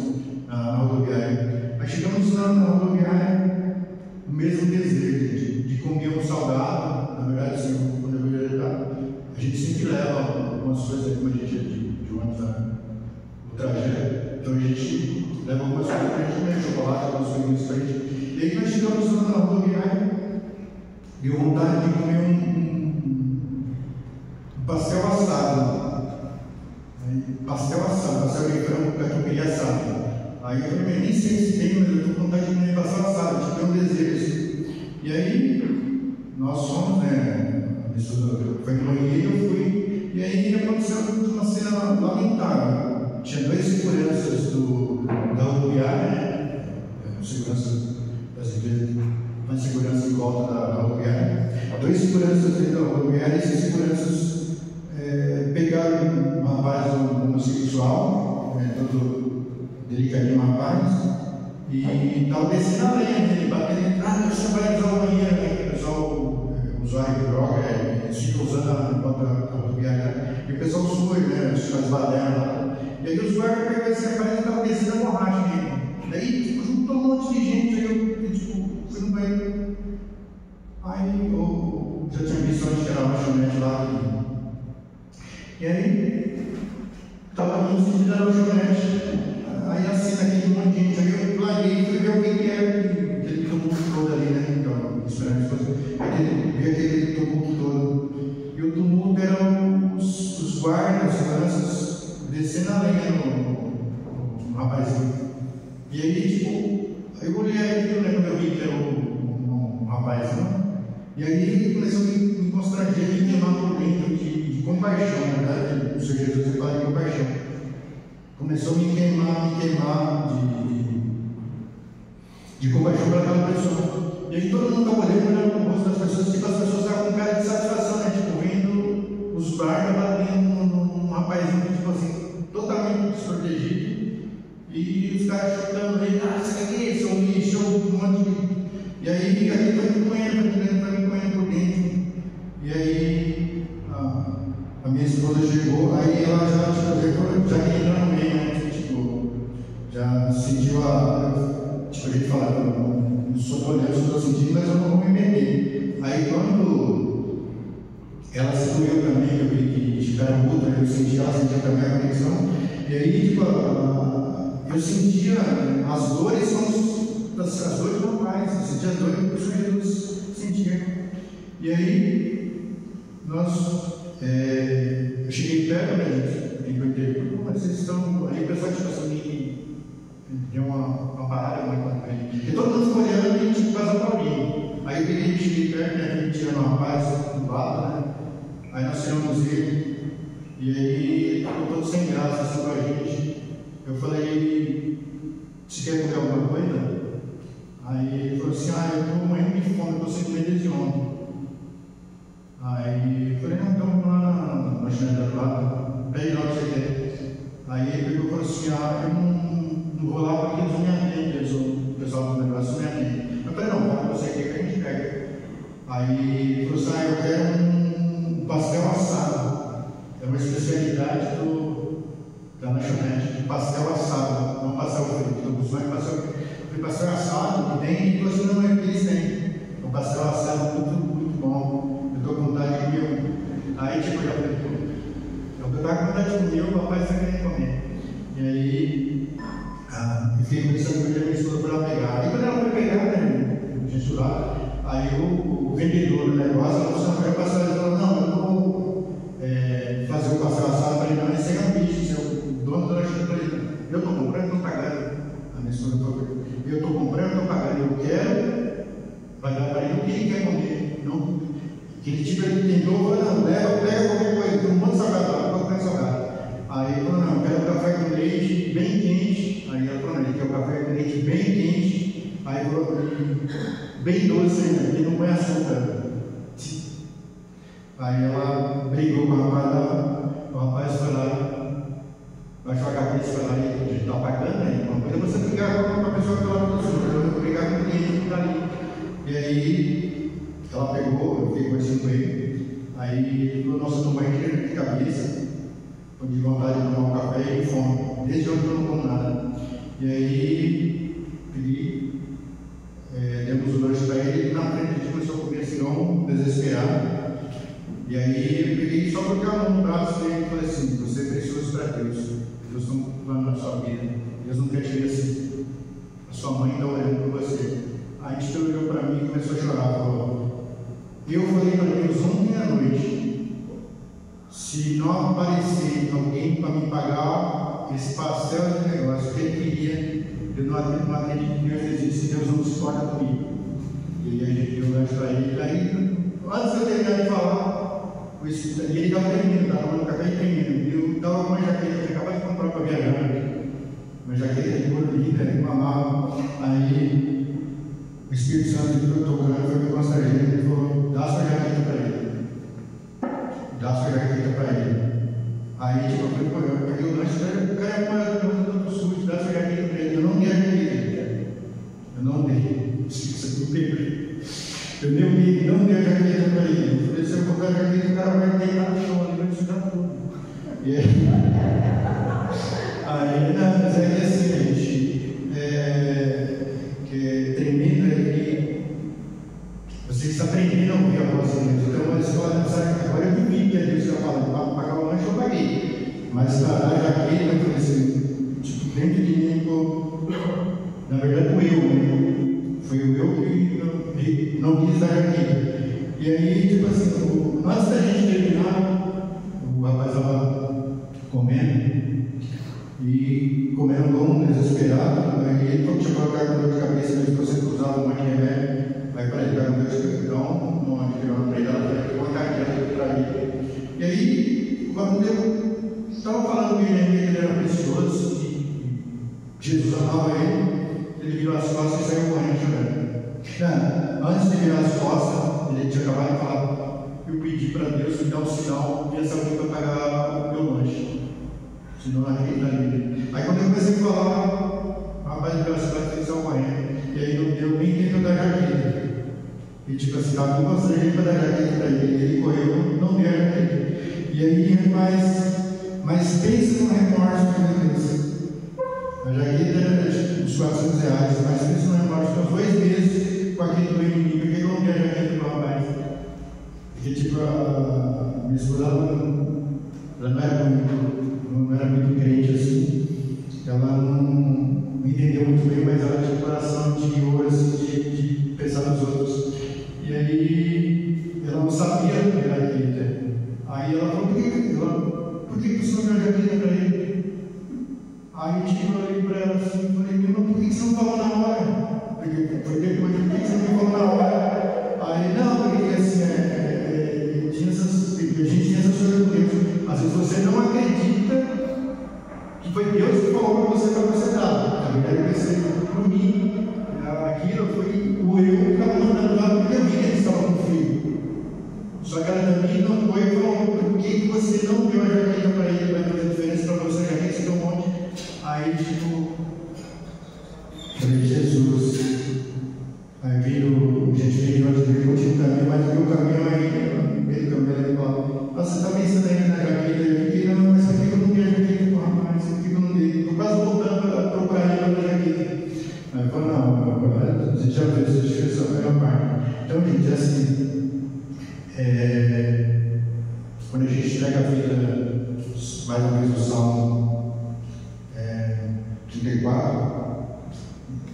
na rodoviária. Aí chegamos na rodoviária, o mesmo desejo de comer um salgado. Na verdade, assim, quando eu ia lá, a gente sempre leva algumas coisas, como a gente é de ônibus, no trajeto. Então a gente leva algumas coisas para a gente comer, chocolate, algumas coisas para a gente. E aí nós chegamos lá na rodoviária, deu vontade de comer um pastel assado. Pastel de frango, catupiry assado. Aí eu falei: nem sei se tem, mas eu estou com vontade de comer pastel assado, tipo, tem um desejo. E aí nós fomos, né? A pessoa foi no banheiro, eu fui, e aí aconteceu uma cena lamentável. Tinha dois seguranças da rodoviária, né? Segurança das igrejas, uma segurança em volta da rodoviária. Dois seguranças dentro da rodoviária, e esses seguranças pegaram um rapaz homossexual, todo delicadinho rapaz, e estava descendo a lenha dele, batendo: você vai usar o banheiro, né? O pessoal, usuário de droga, eles ficam usando a rodoviária, e o pessoal sua, né? As badernas. E aí os guardas pegaram esse rapaz e estavam descendo a borracha dele. Daí juntou um monte de gente, aí eu fui no banheiro. Aí o E aí, estava no sentido da lanchonete. Aí assim, naquele monte de gente, aí eu larguei e fui ver o que era aquele tumulto todo ali, né? Então, esperando as coisas. Aí vi aquele tumulto todo. E o tumulto eram os guardas, as seguranças, descendo a lenha no rapazinho. E aí, tipo, aí eu olhei aquilo, né? Quando eu vi que era um rapaz, não? E aí começou a me constranger, me queimar por dentro de compaixão, na verdade. O Senhor Jesus fala de compaixão. Começou a me queimar de compaixão para aquela pessoa. E aí todo mundo estava olhando no rosto das pessoas, tipo, as pessoas estavam com cara de satisfação, né? Tipo, vendo os guardas batendo num rapazinho, tipo assim, totalmente desprotegido. E os caras chutando ele, isso aqui, seu lixo, um monte de. E aí aquele foi me conhecendo por dentro. E aí a minha esposa chegou, aí ela já que entrou no meio, né? Tipo, já sentiu tipo, a gente fala, eu não sou olhando, eu estou sentindo, mas eu não vou me meter. Aí quando ela se doeu também, eu vi que estiveram muito, eu senti ela, sentia também a conexão. E aí, tipo, eu sentia as dores as dores normais, eu sentia as dores que o Senhor Jesus sentia. E aí, eu cheguei perto, né, gente? E perguntei, mas vocês estão. Aí o pessoal, tipo assim, deu uma parada muito com ele. E todo mundo ficou olhando e tipo, quase Paulinho. Aí eu peguei, cheguei perto, né? A gente tirando uma paz do lado, né? Aí nós tiramos ele. E aí, ficou todo sem graça, assim, com a gente. Eu falei, você quer comer alguma coisa? Aí ele falou assim, eu estou morrendo de fome, eu estou sem medo de ontem. Aí eu falei, não, então vamos lá na lanchonete do lado, pede lá o que você quer. Aí ele pegou e falou assim, eu não vou lá porque eles não me atendem, o pessoal do negócio não me atende. Eu falei, não, vai, você quer que a gente pega. Aí ele falou assim, eu quero um pastel assado. É uma especialidade da lanchonete, pastel assado, não pastel frito. Estou buscando pastel assado que tem, e falou assim, não é que eles têm. Um pastel assado muito bom. Eu estou com vontade de comer um. Aí tipo, eu falei, eu estava com vontade de comer, o papai está querendo comer. E aí, eu fiquei conversando com a minha esposa para ela pegar. Aí quando ela foi pegar, né, a gente lá, aí o vendedor do negócio, ela falou assim, pastel, ele falou, não, eu vou fazer o pastel assado para ele, não, esse aí é um bicho, esse é o dono da lanchonete para ele. Eu estou comprando, estou pagando. A minha esposa falou, eu estou comprando, estou pagando, eu quero, vai dar para ele o que ele quer comer. Não, aquele tipo ele tentou, falou, não, pega qualquer coisa, tem um monte de salgado lá, vou colocar salgado. Aí ele falou, não, eu quero café com leite bem quente. Aí ela falou, ele quer o café com leite bem quente. Aí ele falou, bem doce ainda, ele não põe açúcar. Aí ela brigou com o rapaz foi lá, baixou a cabeça, foi lá e está pagando, né? Uma coisa é você brigar com a pessoa que está lá do sul, eu vou brigar com o cliente que está ali. E aí, ela pegou, eu fiquei conversando com ele. Aí ele falou, nossa, estou mais de cabeça, estou de vontade de tomar um café e fome. Desde hoje eu não como nada. E aí, pedi, demos o lanche para ele, e na frente a gente começou a comer assim, igual desesperado. E aí eu peguei só porque a mão no braço dele e falei assim, você é precioso para Deus. Deus não plano na sua vida. Deus não quer te ver assim. A sua mãe está olhando por você. Aí a gente olhou para mim e começou a chorar. Falou, eu falei para Deus ontem à noite, se não aparecer alguém para me pagar esse pastel de negócio que ele queria, eu não acredito que Deus existe, Deus não se importa comigo. E aí a gente deu lanche para ele. Aí, antes de eu terminar de falar, ele estava terminando, estava tomando café e terminando. Eu estava com uma jaqueta, eu acabei de comprar para viajar. Uma jaqueta de couro linda, uma mala. Aí o Espírito Santo que eu estou tocando foi me constrangendo. Ele falou, dá sua jaqueta para ele. Dá sua jaqueta para ele. Aí tipo, eu falei, pô, eu peguei o lanche, o cara é uma do sul, dá sua jaqueta para ele. Eu não dei a jaqueta. Eu não dei. Isso me pegou. Eu não dei a jaqueta para ele. Eu falei, se eu colocar a jaqueta, o cara vai deitar no chão, ele vai sujar tudo. E aí, não, mas é que assim, gente, que é tremendo é que você está aprendendo a ouvir a voz de Deus. Então, você fala, agora eu vi que é Deus que está falando, para pagar o lanche eu paguei. Mas a jaqueta foi assim, tipo, dentro de mim, na verdade foi eu, né? Foi eu que não quis dar jaqueta. E aí, tipo assim, antes da gente terminar, o rapaz estava comendo, e comendo bom, desesperado. Aí ele falou que tinha colocado com dor de cabeça, mas se você usava um monte de remédio, vai para ele, vai com dor de cabeça. Então, não adianta para ele, ela vai colocar aquilo para ele. E aí, quando eu estava falando com ele, que ele era precioso, e Jesus amava ele virou as costas e saiu correndo chorando. Antes de virar as costas, ele tinha acabado de falar: eu pedi para Deus me dar um sinal e essa alguém para pagar o meu lanche, senão a gente está livre. Aí quando eu comecei a falar, a rapaz de virar as costas e saiu correndo. E aí não deu nem tempo da jaqueta. E tipo assim, estava com você, a gente vai dar jaqueta para ele. Ele correu, não deu a jaqueta. E aí, mas pensa no remorso que Deus. A jaqueta era uns R$400, mas pensa no remorso. Então, 2 meses com aquele do inimigo, porque eu não dei a jaqueta para o rapaz. Porque, tipo, a minha esposa, ela não era muito crente assim. Ela não entendeu muito bem, mas ela tinha um coração de ouro, assim, de pensar nos outros. E aí, ela não sabia que era jaqueta. Aí ela falou: por que você não deu a jaqueta para ele? Aí eu olhei para ela assim, falei: mas por que você não falou na hora? Porque foi depois, por que você não falou na hora? Aí, não, porque assim, a gente tinha essas coisas com Deus. Às vezes você não acredita que foi Deus que falou para você dar. Na verdade, eu pensei, por mim, aquilo foi o eu que estava mandando lá, porque eu vi que eles estavam com frio. Só que ela também não foi e falou: por que você não deu a jaqueta para ele? Vai fazer diferença para você, a jaqueta você deu um monte. Aí, tipo, falei: Jesus. Aí veio, a gente veio antes dele, continua o caminho, mas veio o caminho aí, no meio do caminho, ele falou: nossa, você está pensando ainda na jaqueta? Eu fiquei: não, mas por que eu não dei a jaqueta para o rapaz? Por que eu não dei? Estou quase voltando para procurar ele na jaqueta. Aí ele falou: não, você já fez a descrição, é uma parte. Então, gente, assim, quando a gente entrega a vida, mais uma vez o Salmo 34,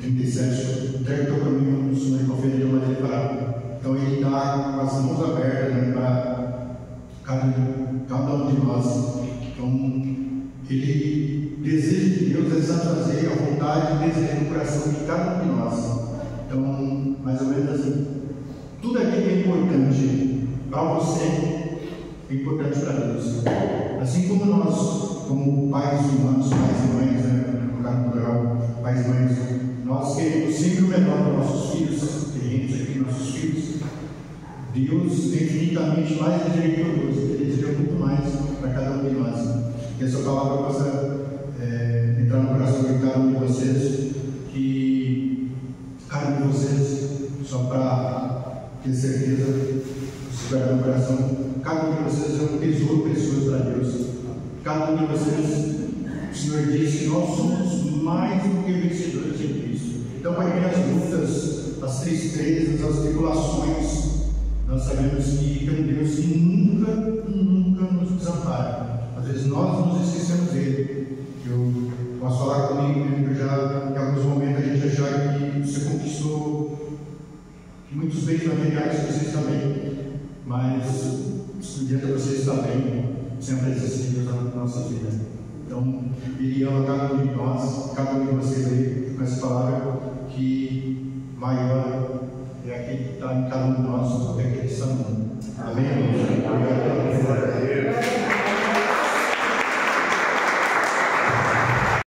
37, entrega o teu caminho no Senhor e confia nele, mas ele fará. Então ele está com as mãos abertas, né, para cada um de nós. Então ele deseja de Deus é satisfazer a vontade e desejo no coração de cada um de nós. Então, mais ou menos assim, tudo aquilo que é importante para você é importante para Deus. Assim como nós, como pais humanos, pais e mães, né, no caso plural, pais e mães, nós queremos sempre o melhor para nossos filhos, terrenos aqui, nossos filhos. Deus é infinitamente mais misericordioso, Ele deseja muito mais para cada um de nós. Que essa palavra possa entrar no coração de cada um de vocês, que cada um de vocês, só para ter certeza, se guardar no coração, cada um de vocês é um tesouro precioso para Deus. Cada um de vocês, o Senhor diz que nós somos mais do que vencedores em Cristo. Então, para que as lutas, as tristezas, as tribulações, nós sabemos que tem um Deus que nunca nos desampara. Às vezes nós nos esquecemos dele. Eu posso falar comigo, que já em alguns momentos a gente achar que você conquistou muitos bens materiais, vocês também, mas se adianta você estar bem, sem a presença de Deus na nossa vida. Então, Ele ama cada um de nós, cada um de vocês aí, com essa palavra, que maior é aquele que está em cada um de nós, do que aquele que está no mundo. Amém?